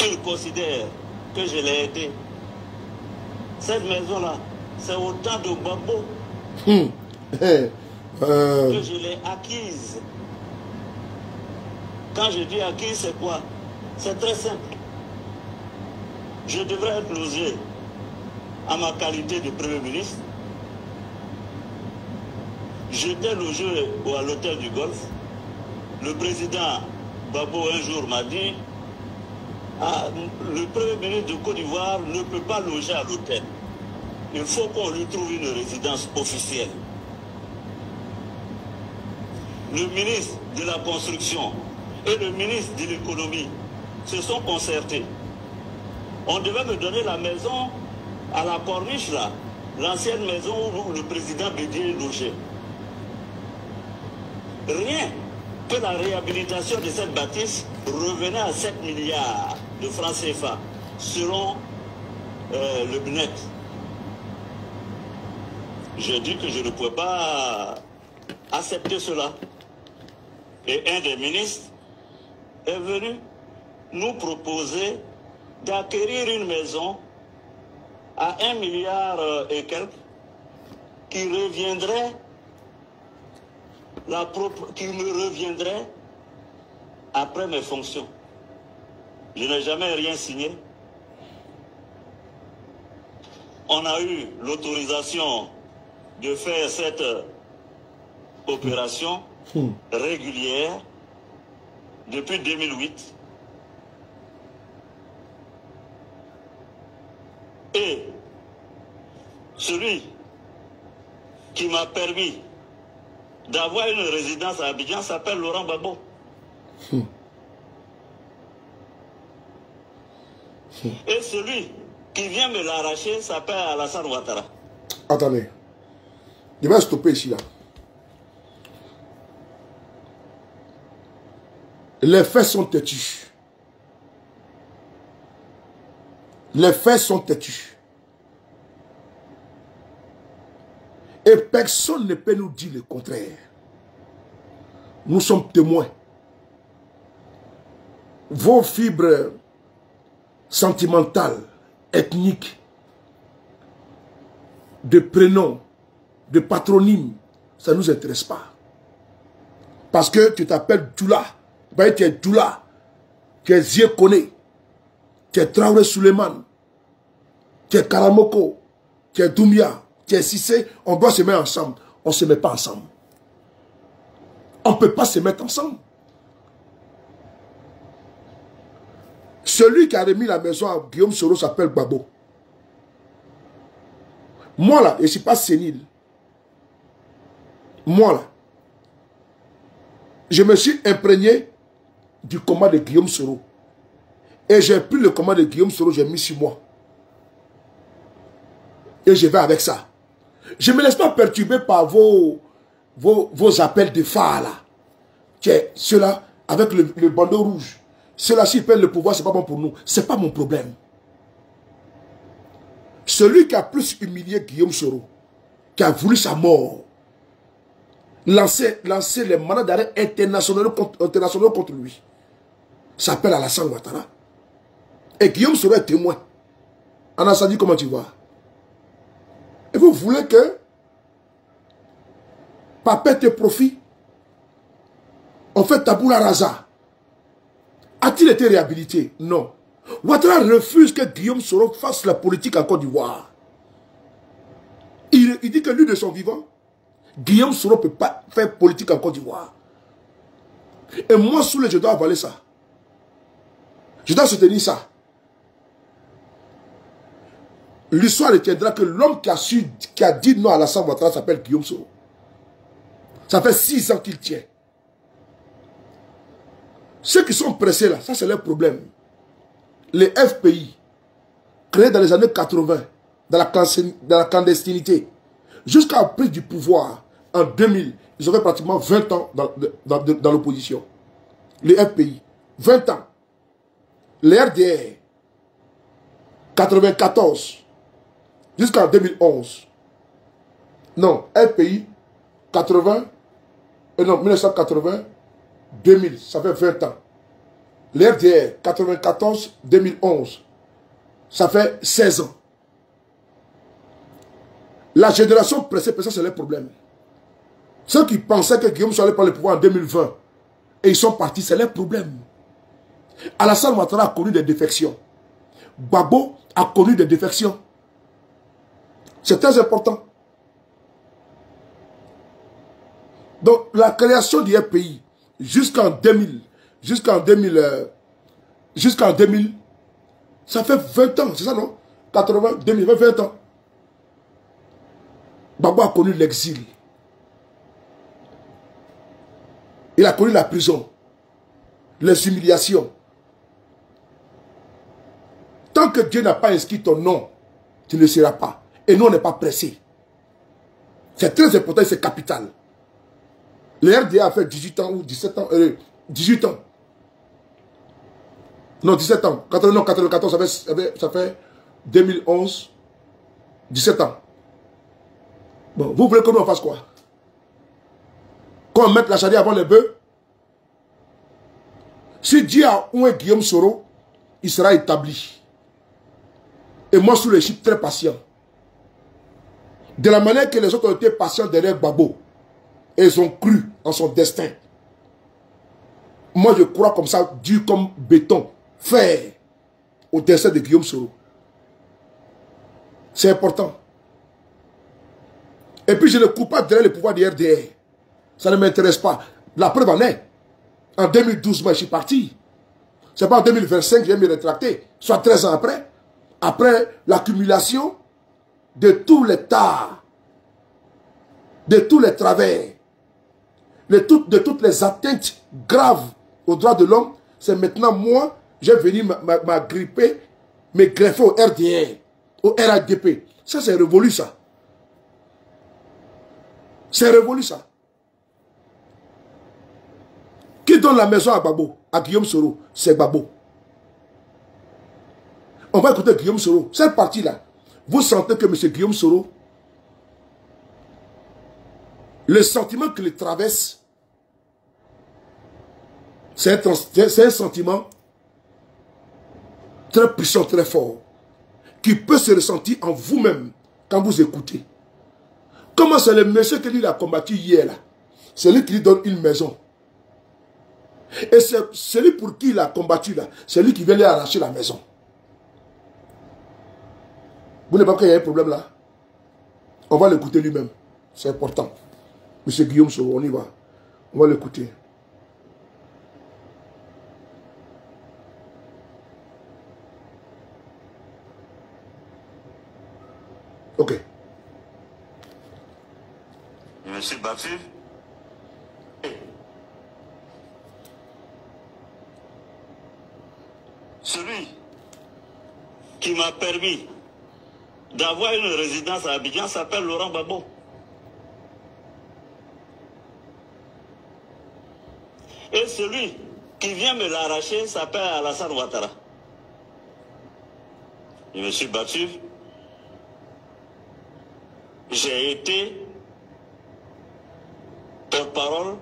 il considère que je l'ai aidé. Cette maison-là, c'est autant de Gbagbo que je l'ai acquise. Quand je dis acquise, c'est quoi? C'est très simple. Je devrais être logé à ma qualité de Premier ministre. J'étais logé à l'hôtel du Golfe. Le président Gbagbo un jour m'a dit le Premier ministre de Côte d'Ivoire ne peut pas loger à l'hôtel. Il faut qu'on lui trouve une résidence officielle. Le ministre de la Construction et le ministre de l'Économie se sont concertés. On devait me donner la maison à la Corniche, là, l'ancienne maison où le président Bédier logeait. Rien que la réhabilitation de cette bâtisse revenait à 7 milliards de francs CFA, selon le BNET. Je dis que je ne pouvais pas accepter cela. Et un des ministres est venu nous proposer d'acquérir une maison à 1 milliard et quelques qui reviendrait, qui me reviendrait après mes fonctions. Je n'ai jamais rien signé. On a eu l'autorisation de faire cette opération régulière depuis 2008. Et celui qui m'a permis d'avoir une résidence à Abidjan s'appelle Laurent Gbagbo. Et celui qui vient me l'arracher s'appelle Alassane Ouattara. Attendez. Je vais stopper ici là. Les faits sont têtus. Les faits sont têtus. Et personne ne peut nous dire le contraire. Nous sommes témoins. Vos fibres sentimentales, ethniques, de prénoms, de patronymes, ça ne nous intéresse pas. Parce que tu t'appelles Djoula. Tu es Djoula. Tu es Ziekone. Tu es Traoré Suleiman. Tu es Karamoko. Tu es Doumbia. Tu es Sissé. On doit se mettre ensemble. On ne se met pas ensemble. On ne peut pas se mettre ensemble. Celui qui a remis la maison à Guillaume Soro s'appelle Gbagbo. Moi là, je ne suis pas sénile. Moi là, je me suis imprégné du combat de Guillaume Soro. Et j'ai pris le combat de Guillaume Soro, j'ai mis sur moi. Et je vais avec ça. Je ne me laisse pas perturber par vos appels de phare là. Ceux-là, avec le bandeau rouge. Ceux-là, s'ils perdent le pouvoir, ce n'est pas bon pour nous. Ce n'est pas mon problème. Celui qui a plus humilié Guillaume Soro, qui a voulu sa mort, lancer les mandats d'arrêt internationaux contre lui, s'appelle Alassane Ouattara. Et Guillaume Soro est témoin. Anassane dit comment tu vois. Et vous voulez que Papet te profite? On fait taboula rasa. A-t-il été réhabilité? Non. Ouattara refuse que Guillaume Soro fasse la politique en Côte d'Ivoire. dit que lui de son vivant, Guillaume Soro ne peut pas faire politique en Côte d'Ivoire. Et moi, Soulé, je dois avaler ça. Je dois soutenir ça. L'histoire retiendra que l'homme qui a dit non à Alassane Ouattara s'appelle Guillaume Soro. Ça fait 6 ans qu'il tient. Ceux qui sont pressés là, ça c'est leur problème. Les FPI, créés dans les années 80, dans la clandestinité, jusqu'à la prise du pouvoir en 2000, ils avaient pratiquement 20 ans dans l'opposition. Les FPI, 20 ans. Les RDR, 94, jusqu'en 2011. Non, FPI, 1980, 2000, ça fait 20 ans. Les RDR, 94, 2011, ça fait 16 ans. La génération pressée, c'est le problème. Ceux qui pensaient que Guillaume Soro allait prendre le pouvoir en 2020, et ils sont partis, c'est leur problème. Alassane Ouattara a connu des défections. Gbagbo a connu des défections. C'est très important. Donc, la création du pays jusqu'en 2000, ça fait 20 ans, c'est ça non? 80, 2000, 20 ans. Gbagbo a connu l'exil. Il a connu la prison, les humiliations. Tant que Dieu n'a pas inscrit ton nom, tu ne seras pas. Et nous, on n'est pas pressés. C'est très important, c'est capital. Le RDA a fait 18 ans ou 17 ans, 18 ans. Non, 17 ans. 94, ça fait 2011, 17 ans. Bon, vous voulez que nous on fasse quoi? Qu'on mette la charrue avant les bœufs? Si Dieu a oué Guillaume Soro, il sera établi. Et moi, sous les chiffres, très patient. De la manière que les autres ont été patients derrière Gbagbo, et ils ont cru en son destin. Moi, je crois comme ça, dur comme béton, fer, au destin de Guillaume Soro. C'est important. Et puis, je ne coupe pas derrière le pouvoir du RDR. Ça ne m'intéresse pas. La preuve en est. En 2012, moi, je suis parti. Ce n'est pas en 2025 que je vais me rétracter. Soit 13 ans après. Après l'accumulation de tous les tares, de tous les travers, de toutes les atteintes graves aux droits de l'homme, c'est maintenant moi, j'ai venu m'agripper, me greffer au RDR, au RADP. Ça, c'est révolu, ça. C'est révolu, ça. Qui donne la maison à Gbagbo, à Guillaume Soro? C'est Gbagbo. On va écouter Guillaume Soro. Cette partie-là, vous sentez que M. Guillaume Soro, le sentiment qui le traverse, c'est un sentiment très puissant, très fort, qui peut se ressentir en vous-même quand vous écoutez. Comment c'est le monsieur que lui a combattu hier là? C'est lui qui lui donne une maison. Et c'est celui pour qui il a combattu là, c'est lui qui vient lui arracher la maison. Vous n'avez pas qu'il y a un problème là? On va l'écouter lui-même. C'est important. Monsieur Guillaume Soro, on y va. On va l'écouter. Ok. Je me suis battu. Celui qui m'a permis d'avoir une résidence à Abidjan s'appelle Laurent Gbagbo. Et celui qui vient me l'arracher s'appelle Alassane Ouattara. Je me suis battu. J'ai été porte-parole,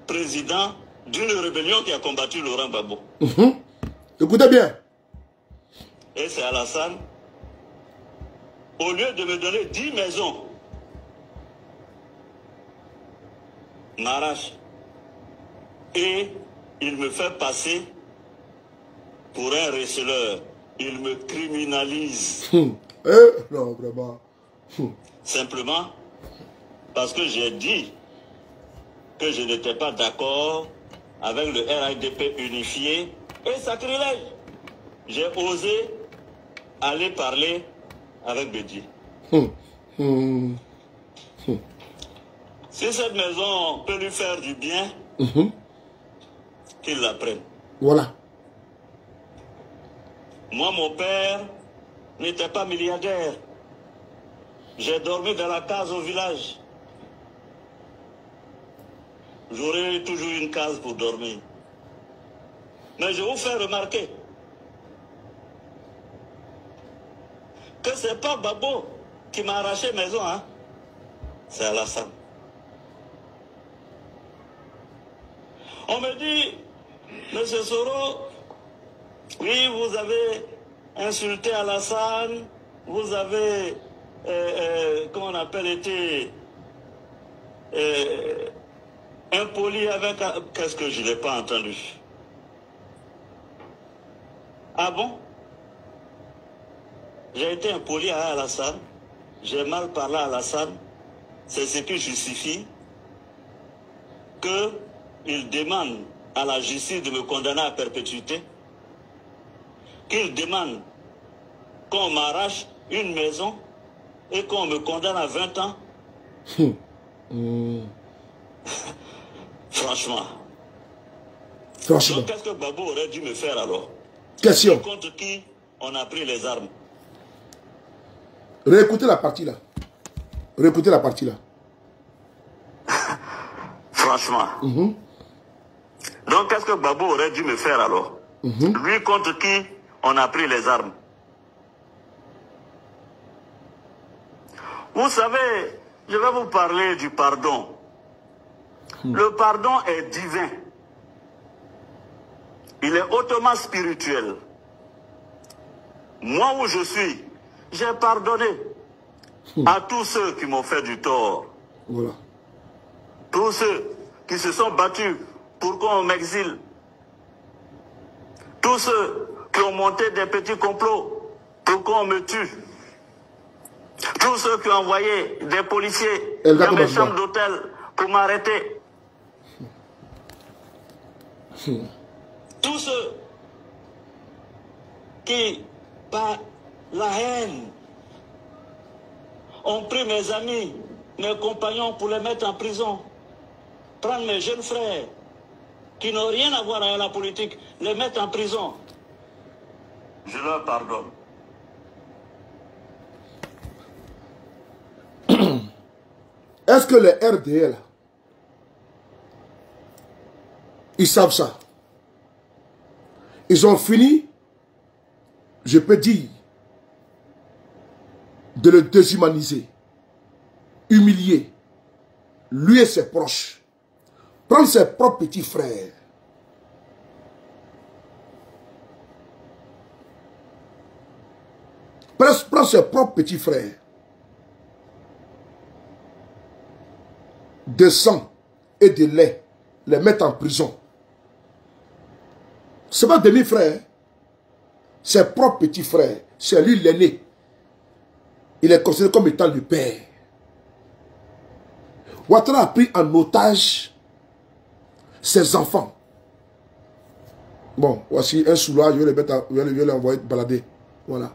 président d'une rébellion qui a combattu Laurent Gbagbo. Écoutez bien. Et c'est Alassane, au lieu de me donner 10 maisons, m'arrache. Et il me fait passer pour un receleur. Il me criminalise. Non, vraiment. Simplement, parce que j'ai dit que je n'étais pas d'accord avec le RHDP unifié et sacrilège. J'ai osé aller parler avec Bédié. Si cette maison peut lui faire du bien, qu'il la prenne. Voilà. Moi, mon père n'était pas milliardaire. J'ai dormi dans la case au village. J'aurai toujours une case pour dormir. Mais je vous fais remarquer que ce n'est pas Babo qui m'a arraché maison, hein. C'est Alassane. On me dit, Monsieur Soro, oui, vous avez insulté Alassane, vous avez, comment on appelle, été impoli avec... Qu'est-ce que je n'ai pas entendu? Ah bon? J'ai été impoli à Alassane, j'ai mal parlé à Alassane, c'est ce qui justifie qu'il demande à la justice de me condamner à perpétuité, qu'il demande qu'on m'arrache une maison et qu'on me condamne à 20 ans. Franchement. Donc qu'est-ce que Babo aurait dû me faire alors? Question. Contre qui on a pris les armes? Réécoutez la partie là. Réécoutez la partie là. Franchement. Donc qu'est-ce que Babo aurait dû me faire alors? Lui contre qui on a pris les armes? Vous savez, je vais vous parler du pardon. Le pardon est divin. Il est hautement spirituel. Moi où je suis, j'ai pardonné à tous ceux qui m'ont fait du tort. Voilà. Tous ceux qui se sont battus pour qu'on m'exile. Tous ceux qui ont monté des petits complots pour qu'on me tue. Tous ceux qui ont envoyé des policiers dans mes chambres d'hôtel pour m'arrêter. Tous ceux qui, par la haine, ont pris mes amis, mes compagnons pour les mettre en prison. Prendre mes jeunes frères qui n'ont rien à voir avec la politique, les mettre en prison. Je leur pardonne. Est-ce que les RDL, ils savent ça? Ils ont fini, je peux dire, de le déshumaniser, humilier, lui et ses proches, prendre ses propres petits frères, prendre ses propres petits frères, de sang et de lait, les mettre en prison. Ce n'est pas demi-frère, ses propres petits frères, c'est lui l'aîné. Il est considéré comme étant le père. Ouattara a pris en otage ses enfants. Bon, voici un soulage, je vais l'envoyer balader. Voilà.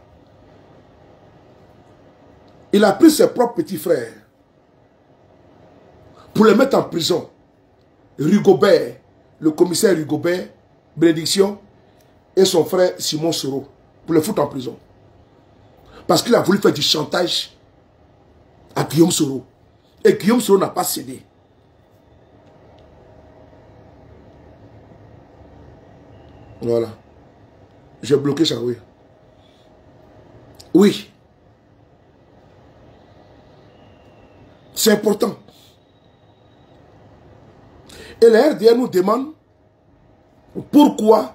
Il a pris ses propres petits frères pour les mettre en prison. Rigobert, le commissaire Rigobert, Bénédiction, et son frère Simon Soro, pour les foutre en prison. Parce qu'il a voulu faire du chantage à Guillaume Soro. Et Guillaume Soro n'a pas cédé. Voilà. J'ai bloqué ça, oui. Oui. C'est important. Et la RDA nous demande pourquoi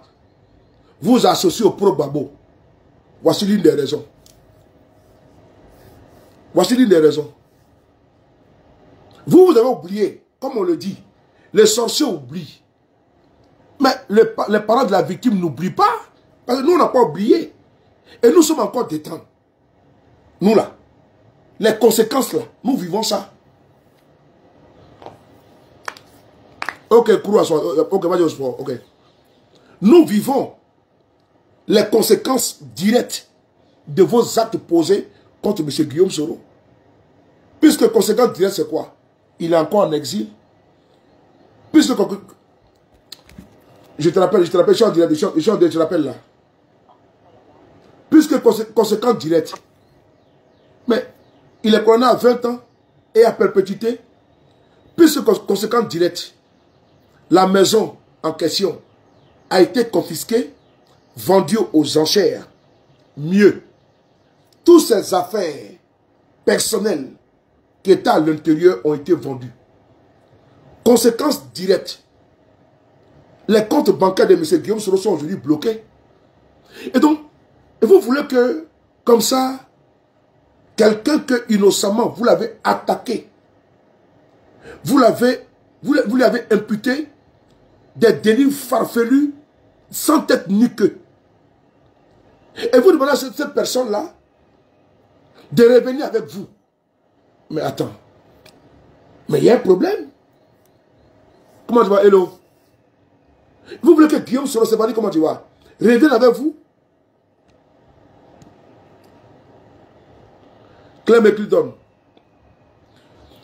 vous associez au pro-Babo. Voici l'une des raisons. Voici l'une des raisons. Vous avez oublié, comme on le dit, les sorciers oublient. Mais les parents de la victime n'oublient pas. Parce que nous, on n'a pas oublié. Et nous sommes encore détendus. Nous là. Les conséquences là, nous vivons ça. Ok, ok, vas-y au sport. Ok. Nous vivons les conséquences directes de vos actes posés contre M. Guillaume Soro. Puisque conséquence directe, c'est quoi? Il est encore en exil. Puisque... Je te rappelle, je suis en direct, je te rappelle là. Puisque conséquence directe, mais il est condamné à 20 ans et à perpétuité. Puisque conséquence directe, la maison en question a été confisquée, vendue aux enchères. Mieux, toutes ces affaires personnelles qui étaient à l'intérieur ont été vendues. Conséquence directe, les comptes bancaires de M. Guillaume Soro sont aujourd'hui bloqués. Et donc, vous voulez que, comme ça, quelqu'un que innocemment, vous l'avez attaqué, vous lui avez imputé des délits farfelus, sans tête ni queue. Et vous demandez à cette personne-là de revenir avec vous. Mais attends, mais il y a un problème. Comment tu vas, hello? Vous voulez que Guillaume Soro se dit comment tu vas? Revienne avec vous. Clem et Clidon.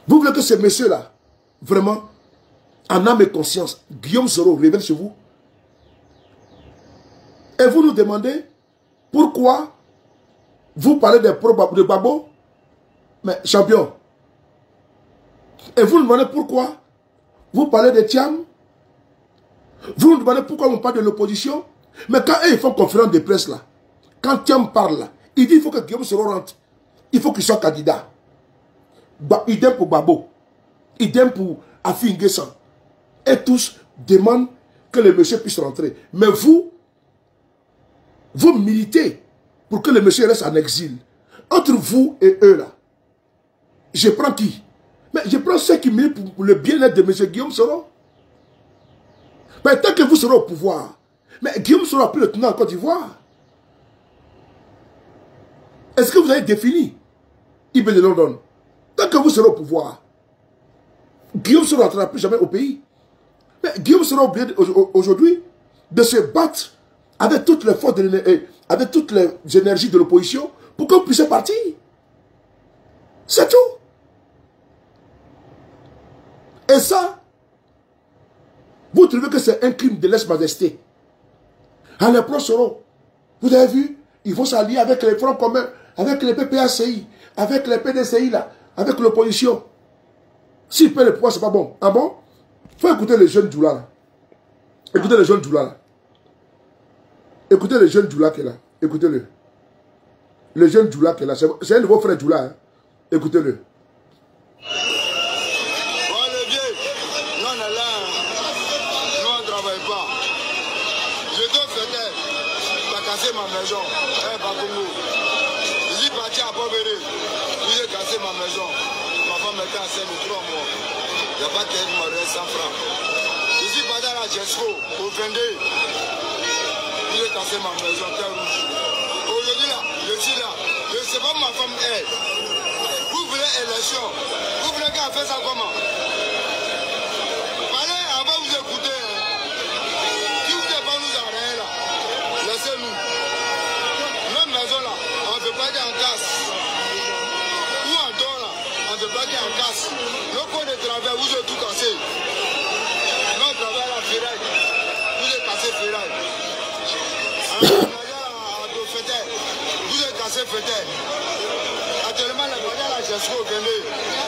Vous voulez que ce monsieur-là, vraiment, en âme et conscience, Guillaume Soro revienne chez vous? Et vous nous demandez pourquoi vous parlez de Babo? Mais champion. Et vous nous demandez pourquoi vous parlez de Thiam? Vous nous demandez pourquoi on parle de l'opposition? Mais quand ils font conférence de presse là, quand Thiam parle là, il dit qu'il faut que Guillaume Soro rentre. Il faut qu'il soit candidat. Idem pour Babo. Idem pour Afi Nguessan. Et tous demandent que le monsieur puisse rentrer. Mais vous militez pour que le monsieur reste en exil. Entre vous et eux là, je prends qui? Mais je prends ceux qui militent pour le bien-être de M. Guillaume Soro. Mais tant que vous serez au pouvoir, mais Guillaume Soro a pris le tenant en Côte d'Ivoire. Est-ce que vous avez défini IB de London? Tant que vous serez au pouvoir, Guillaume Soro n'entrera plus jamais au pays. Mais Guillaume Soro a obligé aujourd'hui de se battre avec toutes les forces, avec toutes les énergies de l'opposition pour qu'on puisse partir. C'est tout. Et ça, vous trouvez que c'est un crime de lèse-majesté. À l'épreuve Soro, vous avez vu, ils vont s'allier avec les Fronts communs, avec les PPACI, avec les PDCI là, avec l'opposition. S'ils paient le pouvoir, c'est pas bon. Ah bon? Faut écouter les jeunes Djoula là. Écoutez les jeunes Djoula là. Écoutez les jeunes Djoula qui est là. Écoutez-le. Le jeune Djoula qui est là. C'est un nouveau frère Djoula. Hein. Écoutez-le. Ma maison, je suis parti à Bobéré, j'ai cassé ma maison, ma femme était enceinte de 3 mois, il n'y a pas de tête, il m'a donné 100 francs. Je suis parti à la Jesco, au 22, j'ai cassé ma maison, terre rouge. Aujourd'hui là, je suis là, je ne sais pas où ma femme est. Vous voulez élection, vous voulez qu'elle fasse ça comment? Parlez avant vous écouter. Si vous n'êtes pas nous arrêter là, laissez-nous. Maison là, on ne peut pas dire en casse. Ou en don là, on ne peut pas dire en casse. Le coin de travail, vous êtes tout cassé. Notre travail à la ferraille, vous êtes cassé ferraille. Vous êtes cassé fêté. Actuellement, la bagaille à la gestion au Béné,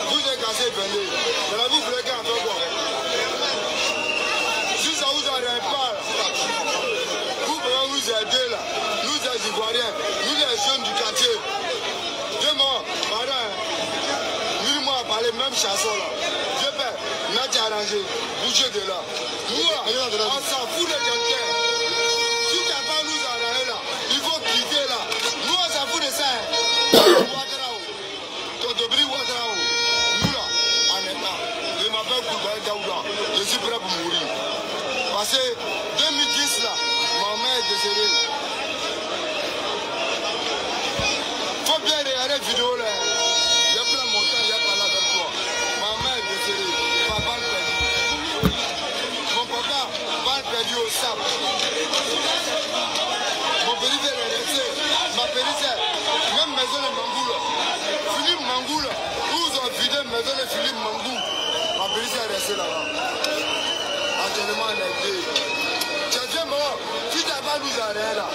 vous êtes cassé Béné. Mais vous voulez qu'en fait quoi? Si ça vous arrête pas, vous pouvez nous aider là. Nous les Ivoiriens, nous les jeunes du quartier. Deux mois, pardon, 1000 mois à parler, même chanson là. Je peux, Nadia arrangé, bougez de là. Nous là, on s'en fout de quelqu'un. Si tu n'as pas nous arranger là, il faut quitter là. Nous on s'en fout de ça. Totobri Ouadrao. Nous là, en état, je m'appelle Koubaï Daouda. Je suis prêt pour mourir. Parce que 2010 là, ma mère est décédée. Faut bien regarder la vidéo là. J'ai plein mon temps, j'ai parlé avec toi. Ma mère est décédée. Papa le perdu. sable. Mon pays est resté. Ma pays est. Même maison de Mangou. Philippe Mangou. Où ils ont vidé maison de Philippe Mangou. Ma pays est resté là-bas. Actuellement, on est deux. Tu as dit, maman, si tu n'as pas nous arrêter là,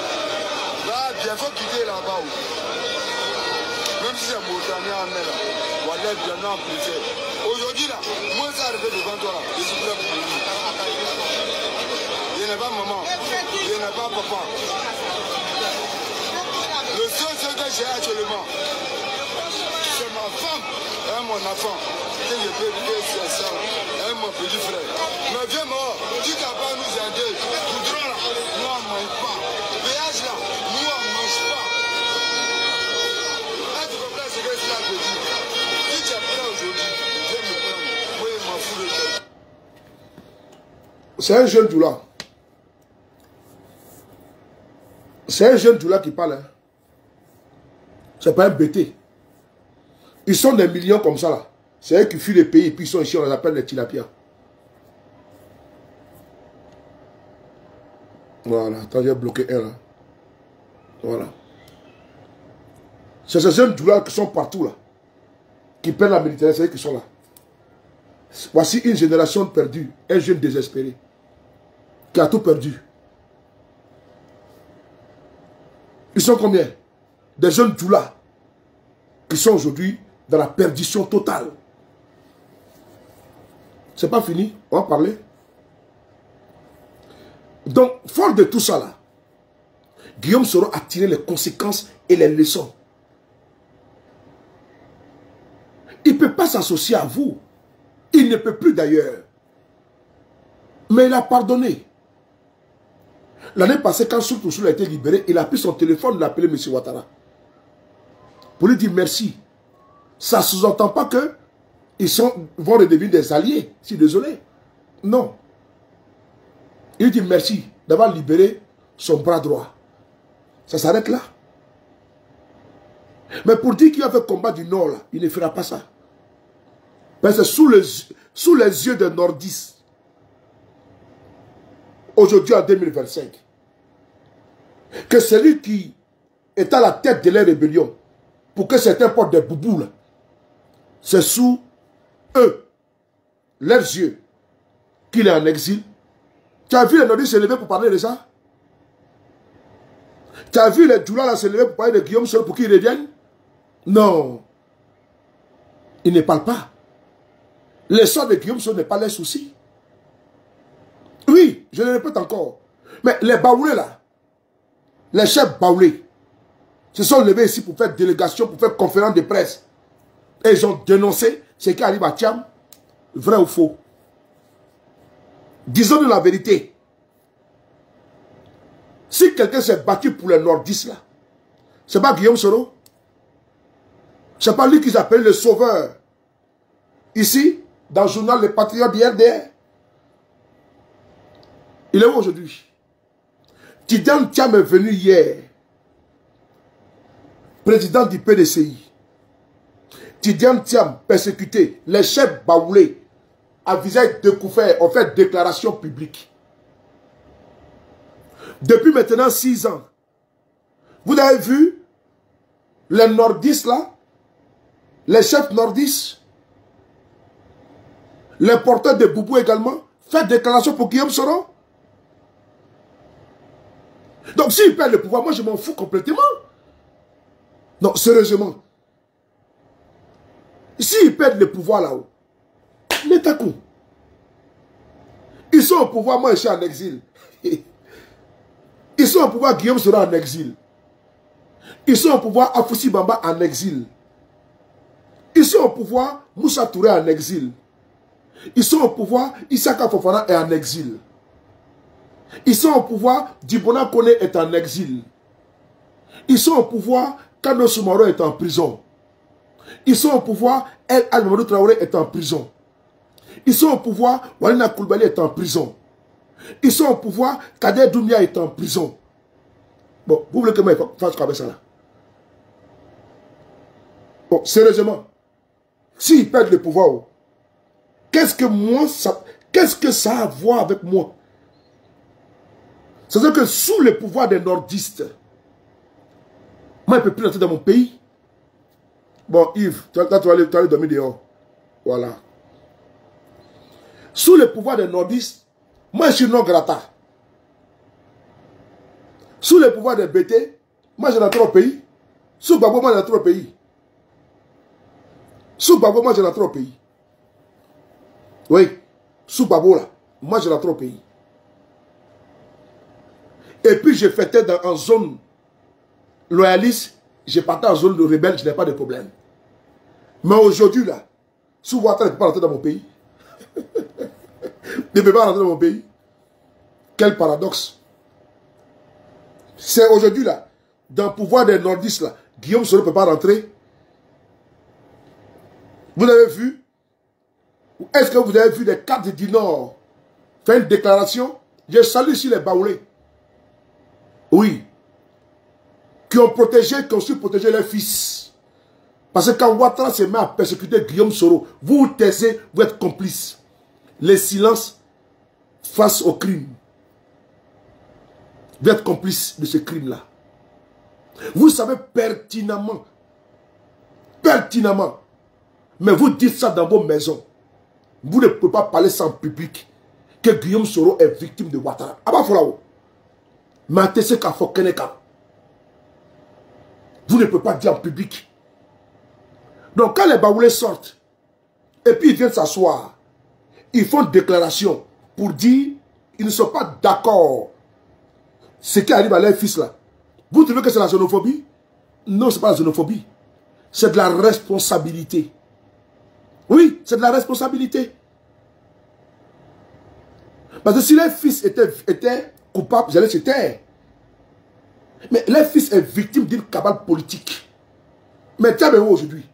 il faut quitter là-bas. Même si c'est Mauritanie en mer là, on va être bien amplifié. Aujourd'hui là, moi ça arrive devant toi là, je suis prêt pour lui. Il n'est pas maman, il n'est pas papa. Le seul que j'ai actuellement, c'est ma femme et mon enfant. Que je peux dire c'est ça, et mon petit frère. Mais viens moi, tu n'as pas nous aider. Goudron là, nous on ne mange pas. Péage là, nous on ne mange pas. Est-ce que tu comprends ce que cela te dit? Si tu es prêt aujourd'hui, viens me prendre. Moi je m'en fous de toi. C'est un jeune doula. C'est un jeune doula qui parle. Hein. C'est pas un bêté. Ils sont des millions comme ça là. C'est eux qui fuient les pays et puis ils sont ici, on les appelle les tilapias. Voilà, attends, j'ai bloqué un là. Voilà. C'est ces jeunes doulas qui sont partout là. Qui perdent la Méditerranée, c'est eux qui sont là. Voici une génération perdue, un jeune désespéré. Qui a tout perdu. Ils sont combien? Des jeunes doulas qui sont aujourd'hui dans la perdition totale. C'est pas fini, on va parler. Donc, fort de tout ça là, Guillaume Soro a tiré les conséquences et les leçons. Il ne peut pas s'associer à vous. Il ne peut plus d'ailleurs. Mais il a pardonné. L'année passée, quand Soul a été libéré, il a pris son téléphone, il a appelé M. Ouattara. Pour lui dire merci. Ça ne sous-entend pas que ils vont redevenir des alliés. Je suis désolé. Non. Il dit merci d'avoir libéré son bras droit. Ça s'arrête là. Mais pour dire qu'il a fait combat du Nord, là, il ne fera pas ça. Parce que sous les yeux des nordistes, aujourd'hui en 2025, que celui qui est à la tête de la rébellion, pour que certains portent des boubous, c'est sous eux, leurs yeux, qu'il est en exil. Tu as vu les nordistes se lever pour parler de ça? Tu as vu les doulas se lever pour parler de Guillaume Soro pour qu'il revienne? Non. Ils ne parlent pas. L'essor de Guillaume Soro n'est pas leur souci. Oui, je le répète encore. Mais les baoulés là, les chefs baoulés, se sont levés ici pour faire délégation, pour faire conférence de presse. Et ils ont dénoncé ce qui arrive à Thiam, vrai ou faux. Disons-nous la vérité. Si quelqu'un s'est battu pour les nordistes là, c'est pas Guillaume Soro. C'est pas lui qu'ils appellent le sauveur. Ici, dans le journal Les Patriotes d'IRDR. Il est où aujourd'hui? Tidiane Thiam est venu hier. Président du PDCI. Tidiane Thiam persécuté. Les chefs baoulés à visage découvert ont fait déclaration publique. Depuis maintenant 6 ans, vous avez vu les nordistes là, les chefs nordistes, les porteurs de boubou également, faire déclaration pour Guillaume Soro. Donc s'ils perdent le pouvoir, moi je m'en fous complètement. Non, sérieusement. S'ils perdent le pouvoir là-haut, Netakou. Ils sont au pouvoir, moi je suis en exil. Ils sont au pouvoir, Guillaume Soro en exil. Ils sont au pouvoir, Afoussi Bamba en exil. Ils sont au pouvoir, Moussa Touré en exil. Ils sont au pouvoir, Issaka Fofana est en exil. Ils sont au pouvoir, Dibona Kone est en exil. Ils sont au pouvoir, Kano Soumaro est en prison. Ils sont au pouvoir, El Al-Mamadou Traoré est en prison. Ils sont au pouvoir, Walina Koulibaly est en prison. Ils sont au pouvoir, Kader Doumbia est en prison. Bon, vous voulez que moi je fasse quoi avec ça là? Bon, sérieusement, s'ils perdent le pouvoir, qu'est-ce que ça a à voir avec moi? C'est-à-dire que sous le pouvoir des nordistes, moi, je ne peux plus entrer dans mon pays. Bon, Yves, tu vas aller dormir dehors. Voilà. Sous le pouvoir des nordistes, moi, je suis non grata. Sous le pouvoir des BT, moi, je rentre au pays. Sous Gbagbo, moi, je rentre au pays. Sous Gbagbo, moi, je rentre au pays. Oui. Sous Gbagbo, là, moi, je rentre au pays. Et puis, je fêtais en zone loyaliste, je partais en zone de rebelle, je n'ai pas de problème. Mais aujourd'hui, là, sous Ouattara ne peut pas rentrer dans mon pays. Ne peut pas rentrer dans mon pays. Quel paradoxe. C'est aujourd'hui, là, dans le pouvoir des nordistes, là, Guillaume Soro ne peut pas rentrer. Vous avez vu? Est-ce que vous avez vu les cadres du Nord faire une déclaration? Je salue ici les Baoulés. Oui. Qui ont protégé, qui ont su protéger leurs fils. Parce que quand Ouattara se met à persécuter Guillaume Soro, vous vous taisez, vous êtes complices. Le silence face au crime. Vous êtes complices de ce crime-là. Vous savez pertinemment, mais vous dites ça dans vos maisons. Vous ne pouvez pas parler ça en public, que Guillaume Soro est victime de Ouattara. Vous ne pouvez pas dire en public. Donc quand les Baoulés sortent, et puis ils viennent s'asseoir, ils font une déclaration pour dire ils ne sont pas d'accord. Ce qui arrive à leur fils là. Vous trouvez que c'est la xénophobie? Non, ce n'est pas la xénophobie. C'est de la responsabilité. Oui, c'est de la responsabilité. Parce que si leur fils était coupable, j'allais se taire. Mais leur fils est victime d'une cabale politique. Mais tiens, aujourd'hui,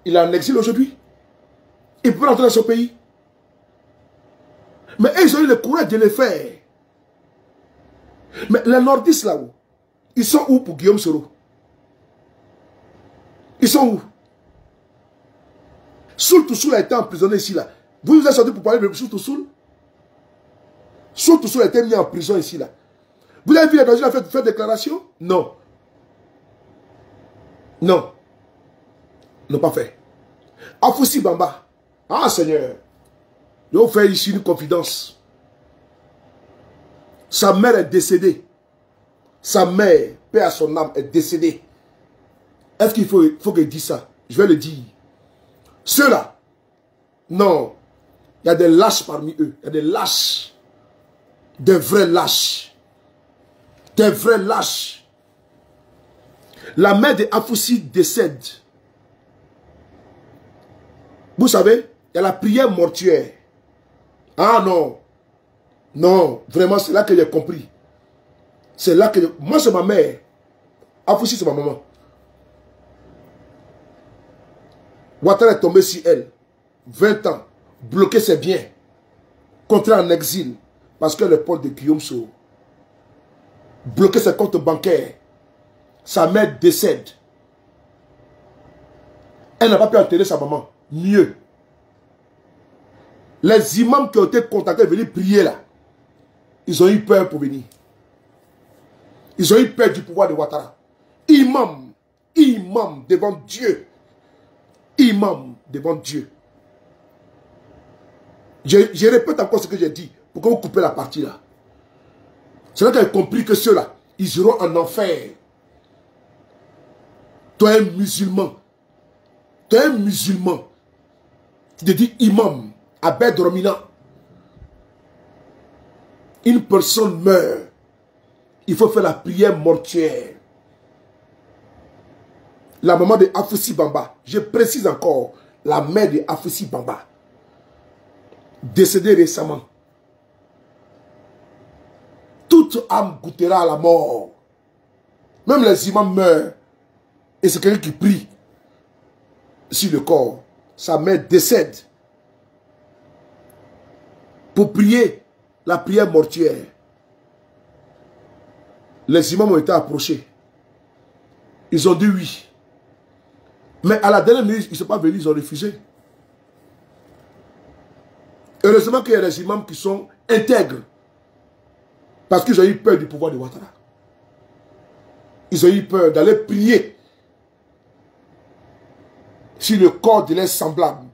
il est en exil aujourd'hui. Il peut rentrer dans son pays. Mais ils ont eu le courage de le faire. Mais les nordistes là-haut, ils sont où pour Guillaume Soro? Ils sont où? Soul Toussoul a été emprisonné ici là. Vous vous êtes sorti pour parler de Soul Toussoul? Soul Toussoul a été mis en prison ici là. Vous avez vu les Belgiens faire déclaration? Non. Non. Ils n'ont pas fait. Afoussi Bamba. Ah Seigneur. Ils ont fait ici une confidence. Sa mère est décédée. Sa mère, paix à son âme, est décédée. Est-ce qu'il faut qu'il dise ça? Je vais le dire. Ceux-là, non. Il y a des lâches parmi eux. Il y a des lâches. Des vrais lâches. Des vrais lâches. La mère de Afoussi décède. Vous savez, il y a la prière mortuaire. Ah non. Non, vraiment, c'est là que j'ai compris. C'est là que... Moi, c'est ma mère. Afoussi, c'est ma maman. Ouattara est tombé sur elle. 20 ans. Bloqué ses biens. Contraint en exil. Parce que le port de Guillaume Soro. Bloqué ses comptes bancaires. Sa mère décède. Elle n'a pas pu enterrer sa maman. Mieux. Les imams qui ont été contactés venir prier là. Ils ont eu peur pour venir. Ils ont eu peur du pouvoir de Ouattara. Imam devant Dieu. Imam devant Dieu. Je répète encore ce que j'ai dit pour que vous coupez la partie là. C'est là qu'elle a compris que ceux-là, ils iront en enfer. Toi un musulman. Tu es un musulman. Tu te dis imam, Abed Romina. Une personne meurt. Il faut faire la prière mortuaire. La maman de Afoussi Bamba, je précise encore, la mère de Afoussi Bamba, décédée récemment. Toute âme goûtera à la mort. Même les imams meurent. Et c'est quelqu'un qui prie sur le corps. Sa mère décède. Pour prier la prière mortuaire. Les imams ont été approchés. Ils ont dit oui. Mais à la dernière minute, ils ne sont pas venus, ils ont refusé. Heureusement qu'il y a des imams qui sont intègres. Parce qu'ils ont eu peur du pouvoir de Ouattara. Ils ont eu peur d'aller prier sur le corps de leurs semblables.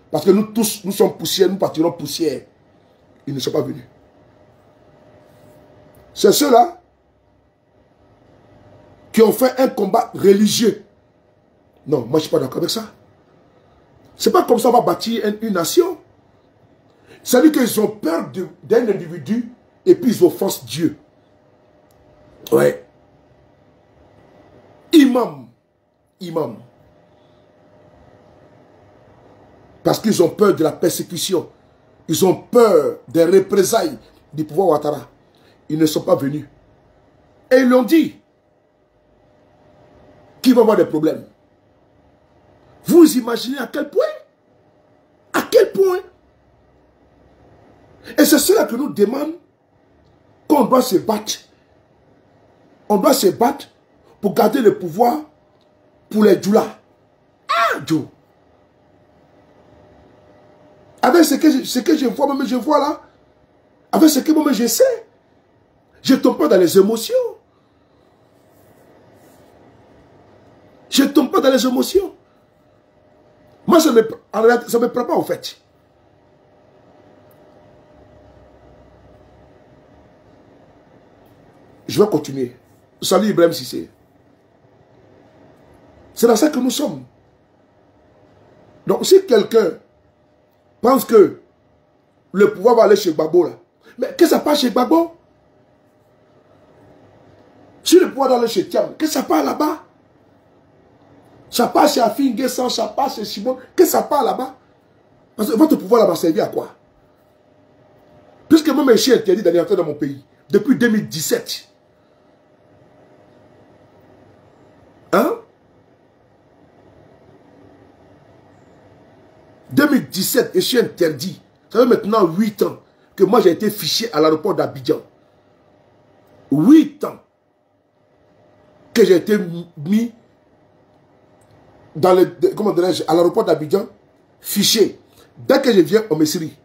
Parce que nous tous, nous sommes poussière, nous partirons poussière. Ils ne sont pas venus. C'est ceux-là qui ont fait un combat religieux. Non, moi je ne suis pas d'accord avec ça. Ce n'est pas comme ça qu'on va bâtir une nation. C'est-à-dire qu'ils ont peur d'un individu et puis ils offensent Dieu. Ouais. Imam. Parce qu'ils ont peur de la persécution. Ils ont peur des représailles du pouvoir Ouattara. Ils ne sont pas venus. Et ils l'ont dit. Qui va avoir des problèmes? Vous imaginez à quel point? À quel point? Et c'est cela que nous demande qu'on doit se battre. On doit se battre pour garder le pouvoir pour les Djoula. Ah, Djou. Avec ce que je vois, même je vois là, avec ce que moi je sais, je ne tombe pas dans les émotions. Je ne tombe pas dans les émotions. Moi, ça ne me prend pas en fait. Je vais continuer. Salut Ibrahim Sissé. C'est dans ça que nous sommes. Donc si quelqu'un pense que le pouvoir va aller chez Gbagbo là, mais qu'est-ce que ça passe chez Gbagbo? Si le pouvoir va aller chez Thiam, qu'est-ce que ça passe là-bas? Ça passe chez Afin Guessan, ça passe chez Simon, qu'est-ce que ça passe là-bas? Parce que votre pouvoir là va servir à quoi? Puisque moi, je suis interdit d'aller entrer dans mon pays depuis 2017. Hein? 2017, je suis interdit. Ça fait maintenant 8 ans que moi j'ai été fiché à l'aéroport d'Abidjan. 8 ans que j'ai été mis dans le, comment dirais-je, à l'aéroport d'Abidjan, fiché. Dès que je viens au Messiri.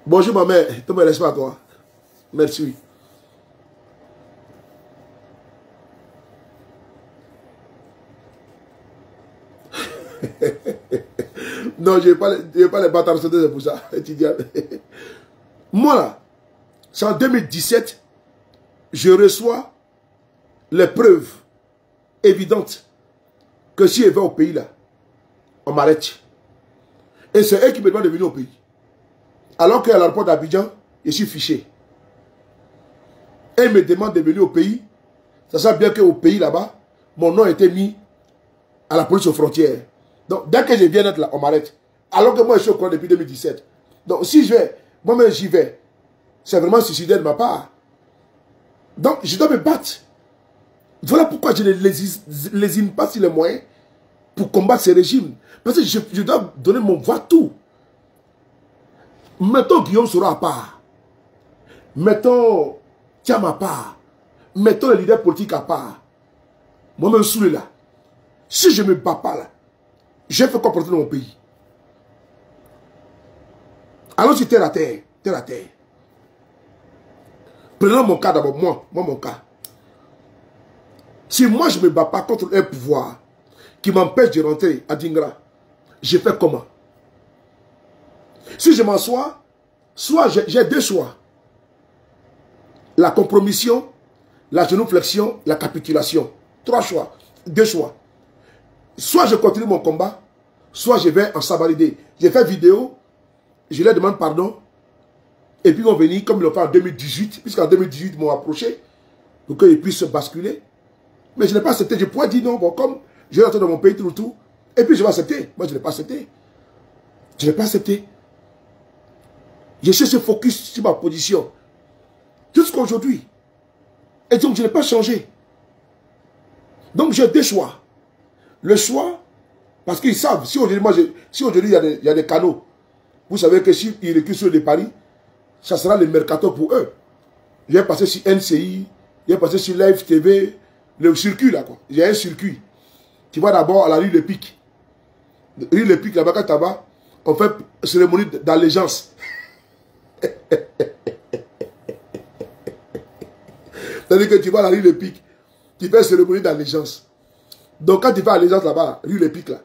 Bonjour ma mère, tout me respect à toi. Merci. Non, je n'ai pas les bâtards, c'est pour ça. Moi là, c'est en 2017, je reçois les preuves évidentes que si je vais au pays là, on m'arrête. Et c'est eux qui me demandent de venir au pays. Alors qu'à l'aéroport d'Abidjan, je suis fiché. Et ils me demandent de venir au pays. Ça sent bien qu'au pays là-bas, mon nom a été mis à la police aux frontières. Donc, dès que je viens d'être là, on m'arrête. Alors que moi, je suis au courant depuis 2017. Donc, si je vais, moi-même j'y vais, c'est vraiment suicidaire de ma part. Donc, je dois me battre. Voilà pourquoi je ne lésine pas sur les moyens pour combattre ces régimes. Parce que je dois donner mon voix-tout. Mettons Guillaume Soro à part. Mettons Thiam à part. Mettons les leaders politiques à part. Moi-même, Soulé là. Si je ne me bats pas là, j'ai fait quoi porter dans mon pays? Allons-y terre à terre. Terre à terre. Prenons mon cas d'abord. Moi, mon cas. Si moi je ne me bats pas contre un pouvoir qui m'empêche de rentrer à Dingra, je fais comment? Si je m'assois, soit j'ai deux choix. La compromission, la genuflexion, la capitulation. 3 choix. 2 choix. Soit je continue mon combat, soit je vais en sabalider. J'ai fait vidéo, je leur demande pardon, et puis ils vont venir, comme ils l'ont fait en 2018, puisqu'en 2018, ils m'ont approché, pour qu'ils puissent se basculer. Mais je n'ai pas accepté. Je pourrais dire non, bon, comme je vais rentrer dans mon pays tout, et puis je vais accepter. Moi, je n'ai pas accepté. Je n'ai pas accepté. Je cherche focus sur ma position. Jusqu'à aujourd'hui. Et donc, je n'ai pas changé. Donc, j'ai 2 choix. Le choix, parce qu'ils savent, si aujourd'hui il y a des canaux, vous savez que s'ils reculent sur les paris, ça sera le mercato pour eux. Je vais passer sur NCI, je vais passer sur Live TV, le circuit là, quoi. J'ai un circuit. Tu vas d'abord à la rue Le Pic. Rue Le Pic, là-bas, quand tu vas, on fait cérémonie d'allégeance. C'est-à-dire que tu vas à la rue Le Pic, tu fais cérémonie d'allégeance. Donc quand tu fais allégeance là-bas, rue Le Pic là,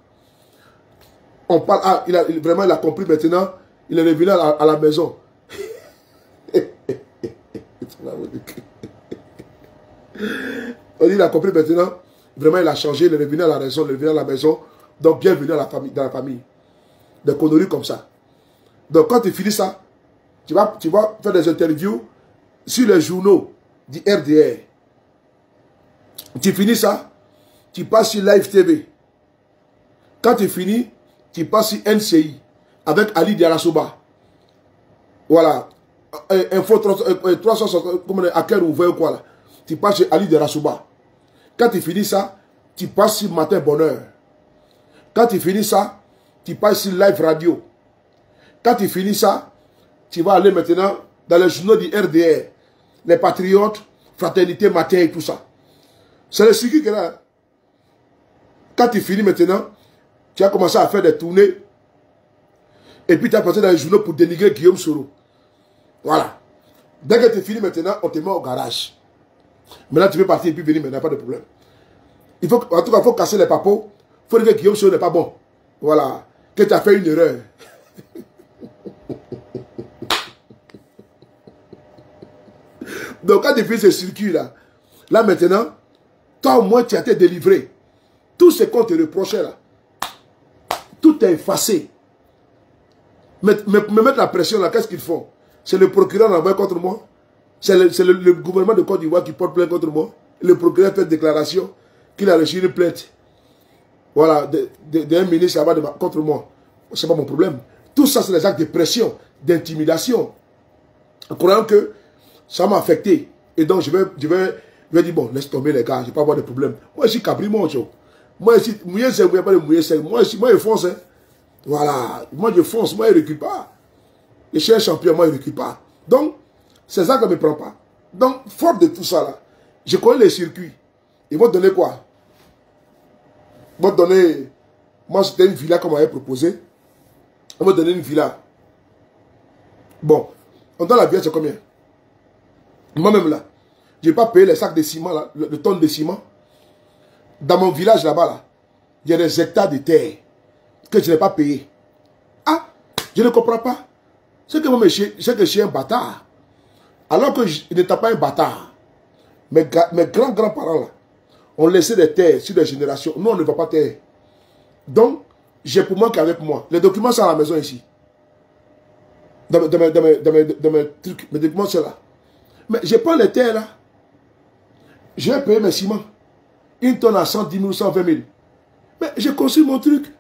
on parle, ah, vraiment il a compris maintenant, il est revenu à la maison. On dit il a compris maintenant, vraiment il a changé, il est revenu à la raison, il est revenu à la maison. Donc bienvenue à la famille, dans la famille. Des conneries comme ça. Donc quand tu finis ça, tu vas faire des interviews sur les journaux du RDR. Tu finis ça, tu passes sur Live TV. Quand tu finis, tu passes sur NCI avec Ali Diarasouba. Voilà. Info 360, comme à quel ouvert ou quoi là. Tu passes sur Ali Diarasouba. Quand tu finis ça, tu passes sur Matin Bonheur. Quand tu finis ça, tu passes sur Live Radio. Quand tu finis ça, tu vas aller maintenant dans les journaux du RDR. Les Patriotes, Fraternité, Matin et tout ça. C'est le circuit que là. Quand tu finis maintenant, tu as commencé à faire des tournées. Et puis tu as passé dans les journaux pour dénigrer Guillaume Soro. Voilà. Dès que tu finis maintenant, on te met au garage. Maintenant tu veux partir et puis venir, mais il n'y a pas de problème. En tout cas, il faut casser les papos. Il faut dire que Guillaume Soro n'est pas bon. Voilà. Que tu as fait une erreur. Donc quand tu fais ce circuit-là, là maintenant, toi au moins tu as été délivré. Tout ce qu'on te reprochait là, tout est effacé. Me mettre la pression là, qu'est-ce qu'ils font? C'est le procureur qui envoie contre moi. C'est le gouvernement de Côte d'Ivoire qui porte plainte contre moi. Le procureur fait une déclaration qu'il a reçu une plainte. Voilà, d'un ministre contre moi. C'est pas mon problème. Tout ça, c'est des actes de pression, d'intimidation. En croyant que ça m'a affecté. Et donc, je vais dire, bon, laisse tomber les gars, je ne vais pas avoir de problème. Moi, je suis cabri, moi, moi, ici, mouillé, c'est pas de mouillé, c'est moi, je fonce. Hein. Voilà, moi, je fonce, moi, je ne recule pas. Je suis un champion, moi, je ne recule pas. Donc, c'est ça que je ne me prends pas. Donc, fort de tout ça, là, je connais les circuits. Ils vont donner quoi? Ils vont donner, moi, c'était une villa qu'on m'avait proposé. On va donner une villa. Bon, on donne la villa, c'est combien? Moi-même là, je n'ai pas payé les sacs de ciment, là, le tonne de ciment. Dans mon village là-bas, là, il y a des hectares de terre que je n'ai pas payé. Ah, je ne comprends pas. C'est que moi, je suis un bâtard. Alors que je n'étais pas un bâtard. Mes grands-grands-parents là, ont laissé des terres sur des générations. Nous, on ne va pas terre. Donc, j'ai pour moi qu'avec moi. Les documents sont à la maison ici. Dans mes trucs, mes documents sont là. Mais je prends les terres là. Je vais payer mes ciments. Une tonne à 110 000, 120 000. Mais j'ai construit mon truc.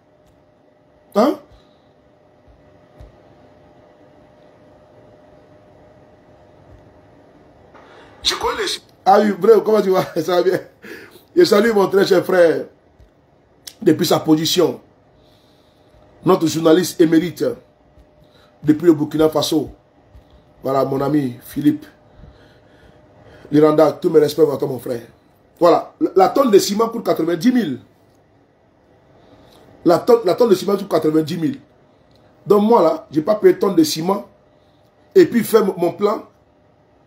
Hein? Je connais les... Ah oui, bref, comment tu vas? Ça va bien. Je salue mon très cher frère. Depuis sa position. Notre journaliste émérite. Depuis le Burkina Faso. Voilà, mon ami Philippe. L'Iranda, tous mes respects à toi, mon frère. Voilà, la tonne de ciment coûte 90 000. La tonne de ciment coûte 90 000. Donc moi là, je n'ai pas payé tonne de ciment. Et puis faire mon plan,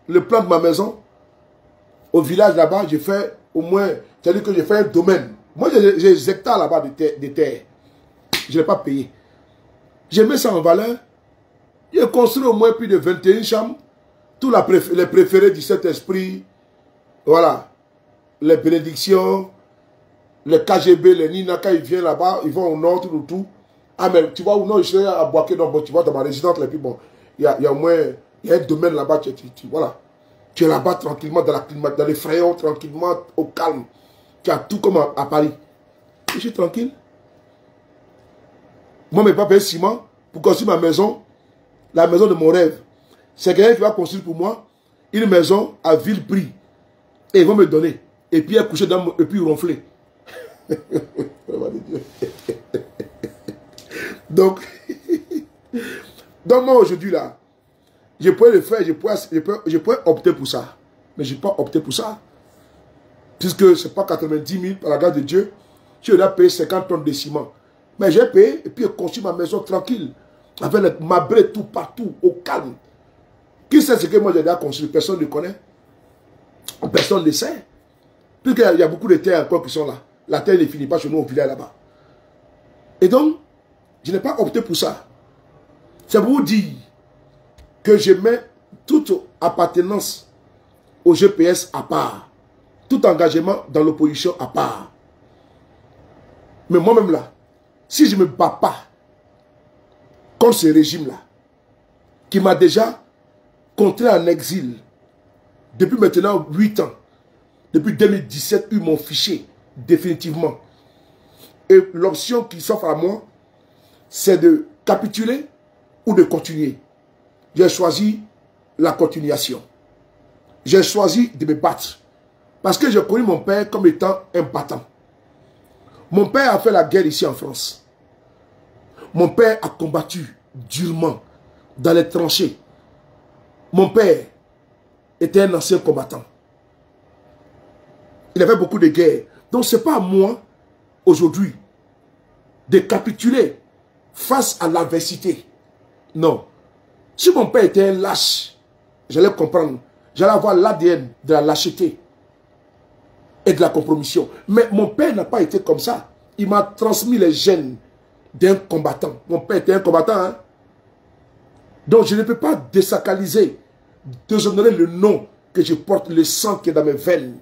le plan de ma maison. Au village là-bas, j'ai fait au moins, c'est-à-dire que j'ai fait un domaine. Moi j'ai des hectares là-bas de terre. Je n'ai pas payé. J'ai mis ça en valeur. J'ai construit au moins plus de 21 chambres. Tous les préférés du Saint-Esprit. Voilà. Les bénédictions. Les KGB, les Nina, quand ils viennent là-bas, ils vont au nord, tout. Ah, mais tu vois où non, je suis à Boaké, donc bon, tu vois, dans ma résidence, et puis bon, il y a au moins, il y a un domaine là-bas, voilà. Tu es là-bas tranquillement, dans les frayons, tranquillement, au calme. Tu as tout comme à Paris. Je suis tranquille. Moi, je n'ai pas payé ciment pour construire ma maison, la maison de mon rêve. C'est quelqu'un qui va construire pour moi une maison à vil prix. Et ils vont me donner. Et puis, elle coucher et puis ronfler. Donc moi aujourd'hui là, je pourrais le faire, je pourrais opter pour ça. Mais je n'ai pas opté pour ça. Puisque ce n'est pas 90 000 par la grâce de Dieu. Je dois payer 50 tonnes de ciment. Mais j'ai payé et puis j'ai construit ma maison tranquille. Avec ma brée tout partout, au calme. Qui sait ce que moi j'ai déjà construit? Personne ne connaît. Personne ne sait. Puisqu'il y a beaucoup de terres encore qui sont là. La terre ne finit pas chez nous au village là-bas. Et donc, je n'ai pas opté pour ça. C'est pour vous dire que je mets toute appartenance au GPS à part. Tout engagement dans l'opposition à part. Mais moi-même là, si je ne me bats pas contre ce régime-là, qui m'a déjà contraint en exil depuis maintenant 8 ans, depuis 2017, ils m'ont fiché définitivement. Et l'option qui s'offre à moi, c'est de capituler ou de continuer. J'ai choisi la continuation. J'ai choisi de me battre. Parce que j'ai connu mon père comme étant un battant. Mon père a fait la guerre ici en France. Mon père a combattu durement dans les tranchées. Mon père était un ancien combattant. Il avait beaucoup de guerres. Donc ce n'est pas à moi, aujourd'hui, de capituler face à l'adversité. Non. Si mon père était un lâche, j'allais comprendre. J'allais avoir l'ADN de la lâcheté et de la compromission. Mais mon père n'a pas été comme ça. Il m'a transmis les gènes d'un combattant. Mon père était un combattant. Hein? Donc je ne peux pas désacraliser, déshonorer le nom que je porte, le sang qui est dans mes veines.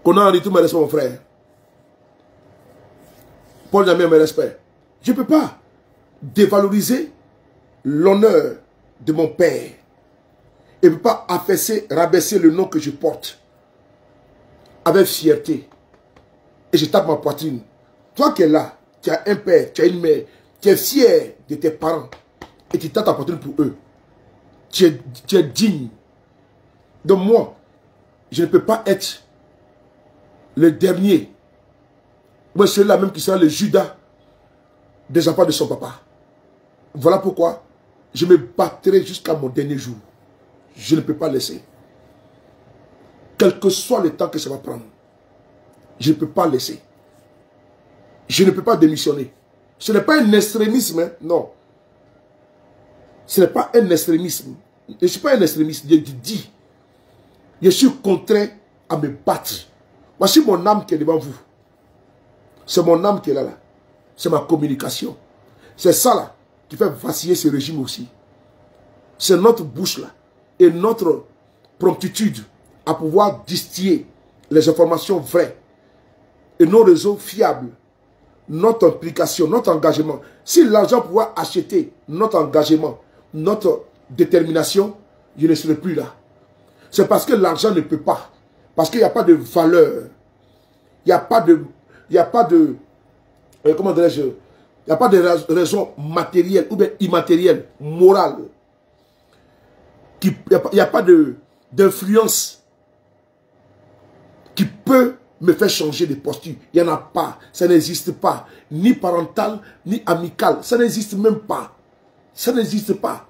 Qu'on a en tout mes respects, mon frère. Paul Jamie, mes respects. Je ne peux pas dévaloriser l'honneur de mon père. Et ne peux pas affaisser, rabaisser le nom que je porte avec fierté. Et je tape ma poitrine. Toi qui es là, tu as un père, tu as une mère, tu es fier de tes parents et tu tapes ta poitrine pour eux. Tu es digne. Donc moi, je ne peux pas être le dernier. Moi, c'est là même qui sera le Judas des enfants de son papa. Voilà pourquoi je me battrai jusqu'à mon dernier jour. Je ne peux pas laisser. Quel que soit le temps que ça va prendre, je ne peux pas laisser. Je ne peux pas démissionner. Ce n'est pas un extrémisme, hein? Non. Ce n'est pas un extrémisme. Je ne suis pas un extrémiste, je dis. Je suis contraint à me battre. Voici mon âme qui est devant vous. C'est mon âme qui est là. C'est ma communication. C'est ça là qui fait vaciller ce régime aussi. C'est notre bouche là et notre promptitude à pouvoir distiller les informations vraies et nos réseaux fiables, notre implication, notre engagement. Si l'argent pouvait acheter notre engagement, notre détermination, je ne serais plus là. C'est parce que l'argent ne peut pas. Parce qu'il n'y a pas de valeur. Il n'y a pas de comment dirais-je, il n'y a pas de raison matérielle ou bien immatérielle, morale. Il n'y a pas d'influence qui peut me faire changer de posture. Il n'y en a pas. Ça n'existe pas. Ni parental, ni amical. Ça n'existe même pas. Ça n'existe pas.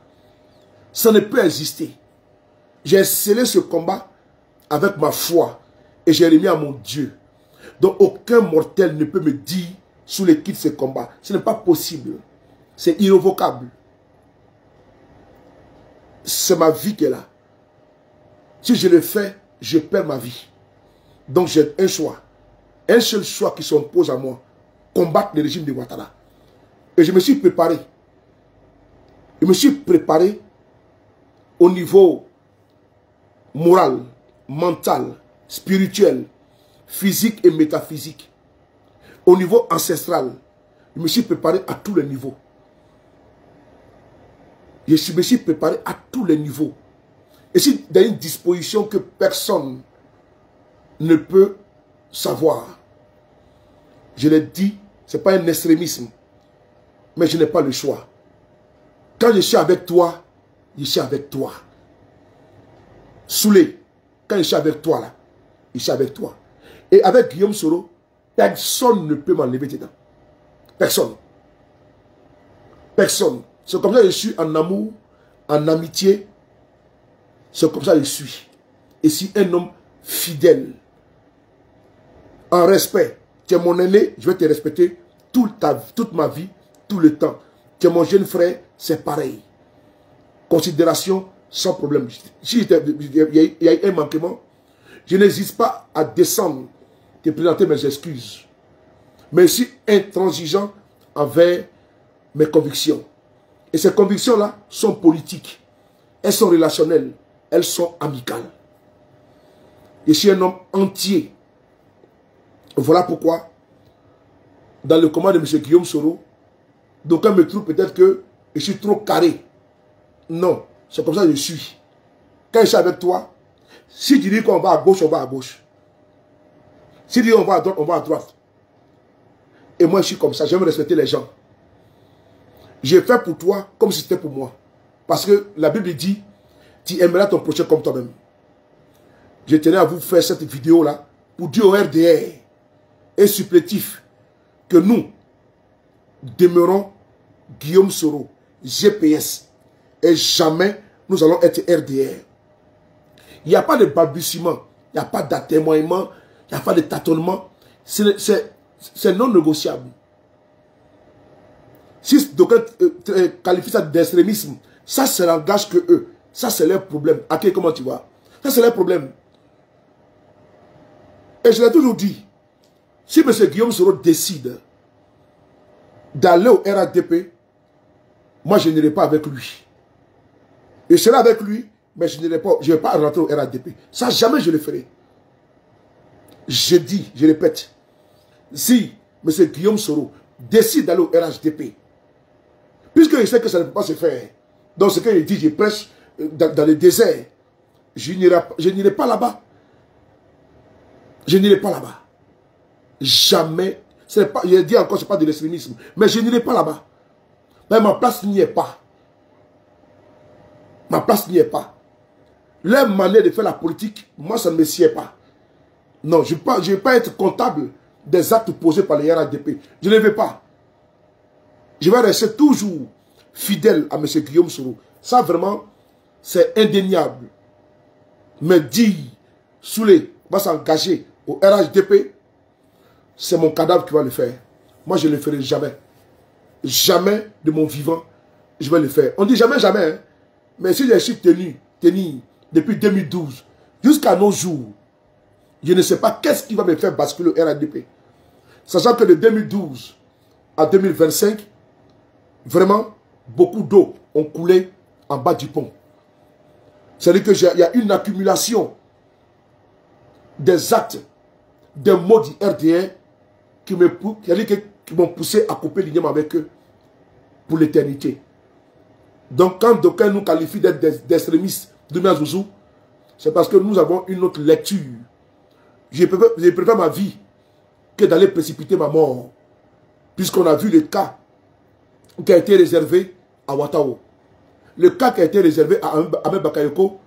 Ça ne peut exister. J'ai scellé ce combat avec ma foi et j'ai remis à mon Dieu. Donc aucun mortel ne peut me dire sous les quittes ce combat. Ce n'est pas possible. C'est irrévocable. C'est ma vie qui est là. Si je le fais, je perds ma vie. Donc j'ai un choix. Un seul choix qui s'impose à moi. Combattre le régime de Ouattara. Et je me suis préparé. Je me suis préparé au niveau moral, mental, spirituel, physique et métaphysique. Au niveau ancestral, je me suis préparé à tous les niveaux. Je me suis préparé à tous les niveaux. Et c'est dans une disposition que personne ne peut savoir. Je l'ai dit, ce n'est pas un extrémisme, mais je n'ai pas le choix. Quand je suis avec toi, je suis avec toi. Soulé, quand je suis avec toi là, je suis avec toi. Et avec Guillaume Soro, personne ne peut m'enlever dedans. Personne. Personne. C'est comme ça que je suis en amour, en amitié. C'est comme ça que je suis. Et si un homme fidèle, en respect, tu es mon aîné, je vais te respecter toute ma vie, tout le temps. tu es mon jeune frère, c'est pareil. Considération sans problème. Si il y a un manquement, je n'hésite pas à descendre, te présenter mes excuses. Mais je suis intransigeant envers mes convictions. Et ces convictions-là sont politiques. Elles sont relationnelles. Elles sont amicales. Je suis un homme entier. Voilà pourquoi, dans le commande de M. Guillaume Soro, d'aucuns me trouvent peut-être que je suis trop carré. Non, c'est comme ça que je suis. Quand je suis avec toi, si tu dis qu'on va à gauche, on va à gauche. Si tu dis on va à droite, on va à droite. Et moi, je suis comme ça. J'aime respecter les gens. Je fais pour toi comme si c'était pour moi. Parce que la Bible dit, tu aimeras ton prochain comme toi-même. Je tenais à vous faire cette vidéo-là pour dire au RDR et supplétif que nous demeurons Guillaume Soro, GPS, et jamais nous allons être RDR. Il n'y a pas de balbutiement, il n'y a pas d'atémoignement, il n'y a pas de tâtonnement. C'est non négociable. Si d'aucuns qualifient ça d'extrémisme, ça c'est le langage que eux. Ça c'est leur problème. Ok, comment tu vois? Ça c'est leur problème. Et je l'ai toujours dit, si M. Guillaume Soro décide d'aller au RADP, moi je n'irai pas avec lui. Je serai avec lui, mais je ne vais pas rentrer au RADP. Ça jamais je le ferai. Je dis, je répète, si M. Guillaume Soro décide d'aller au RHDP, puisque je sais que ça ne peut pas se faire, donc ce qu'il dit, je prêche dans le désert, je n'irai pas là-bas. Je n'irai pas là-bas. Jamais. Pas, je dis encore, ce n'est pas de l'extrémisme, mais je n'irai pas là-bas. Mais ma place n'y est pas. Ma place n'y est pas. Leur manière de faire la politique, moi, ça ne me sied pas. Non, je ne vais pas être comptable des actes posés par les RADP. Je ne vais pas. Je vais rester toujours fidèle à M. Guillaume Soro. Ça, vraiment, c'est indéniable. Mais dire, Soulé va s'engager au RHDP, c'est mon cadavre qui va le faire. Moi, je ne le ferai jamais. Jamais de mon vivant, je vais le faire. On dit jamais, jamais. Hein? Mais si je suis tenu depuis 2012 jusqu'à nos jours, je ne sais pas qu'est-ce qui va me faire basculer au RADP. Sachant que de 2012 à 2025, vraiment, beaucoup d'eau ont coulé en bas du pont. C'est-à-dire qu'il y a une accumulation des actes, des mots du RDR qui m'ont poussé à couper l'union avec eux pour l'éternité. Donc quand d'aucuns nous qualifient d'être d'extrémistes de Miazouzou, c'est parce que nous avons une autre lecture. Je préfère ma vie que d'aller précipiter ma mort. Puisqu'on a vu le cas qui a été réservé à Ouattao. Le cas qui a été réservé à Ahmed Bakayoko,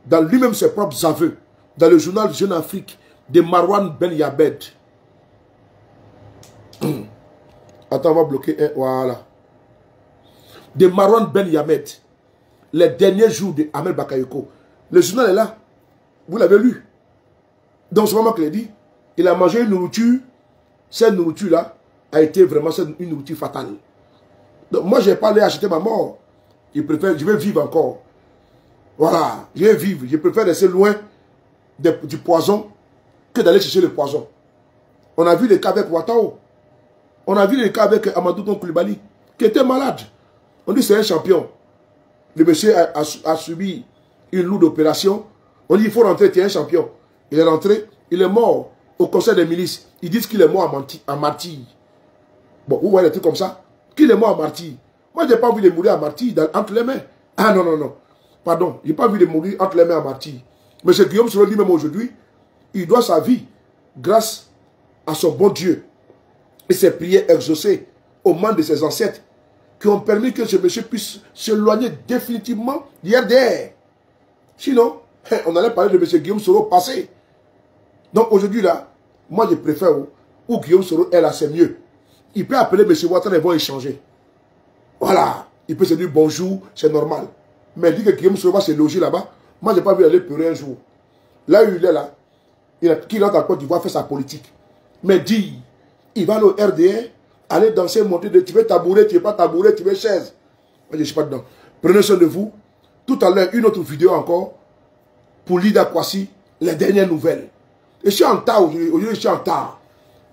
dans lui-même ses propres aveux, dans le journal Jeune Afrique de Marwan Ben Yabed. Attends, on va bloquer un. Voilà. De Marwan Ben Yabed. Les derniers jours de Ahmed Bakayoko. Le journal est là. Vous l'avez lu. Donc c'est vraiment qu'il a dit. Il a mangé une nourriture. Cette nourriture-là a été vraiment une nourriture fatale. Donc moi, je n'ai pas allé acheter ma mort. Je vais vivre encore. Voilà. Je vais vivre. Je préfère rester loin du poison que d'aller chercher le poison. On a vu les cas avec Ouattao. On a vu les cas avec Amadou Koulibaly, qui était malade. On dit c'est un champion. Le monsieur a subi une lourde opération. On dit il faut rentrer, tu es un champion. Il est rentré, il est mort au conseil des milices. Ils disent qu'il est mort en martyr. Bon, vous voyez des trucs comme ça. Qu'il est mort en martyr. Moi, je n'ai pas envie de mourir en martyr entre les mains. Ah non, non, non. Pardon, je n'ai pas envie de mourir entre les mains en martyr. Mais ce Guillaume Soro lui-même aujourd'hui, il doit sa vie grâce à son bon Dieu et ses prières exaucées aux mains de ses ancêtres qui ont permis que ce monsieur puisse s'éloigner définitivement du RDR. Sinon, on allait parler de M. Guillaume Soro passé. Donc aujourd'hui là, moi je préfère où Guillaume Soro est là, c'est mieux. Il peut appeler M. Ouattara et ils vont échanger. Voilà, il peut se dire bonjour, c'est normal. Mais il dit que Guillaume Soro va se loger là-bas. Moi je n'ai pas vu aller pleurer un jour. Là où il est là, qu'il entre à Côte d'Ivoire faire sa politique. Mais dit, il va aller au RDR Allez danser, monter, tu veux tabouret, tu veux pas tabouret, tu veux chaise. Moi, je ne suis pas dedans. Prenez soin de vous. Tout à l'heure, une autre vidéo encore pour Lida Kwasi, les dernières nouvelles. Et je suis en retard aujourd'hui, je suis en retard.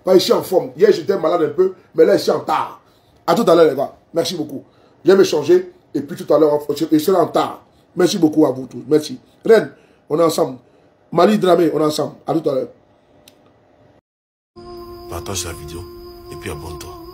Pas, je suis en forme. Hier, j'étais malade un peu, mais là, je suis en retard. À tout à l'heure, les gars. Merci beaucoup. Je vais me changer. Et puis tout à l'heure, je serai en retard. Merci beaucoup à vous tous. Merci. Reine, on est ensemble. Mali Dramé, on est ensemble. À tout à l'heure. Partage la vidéo et puis abonne-toi.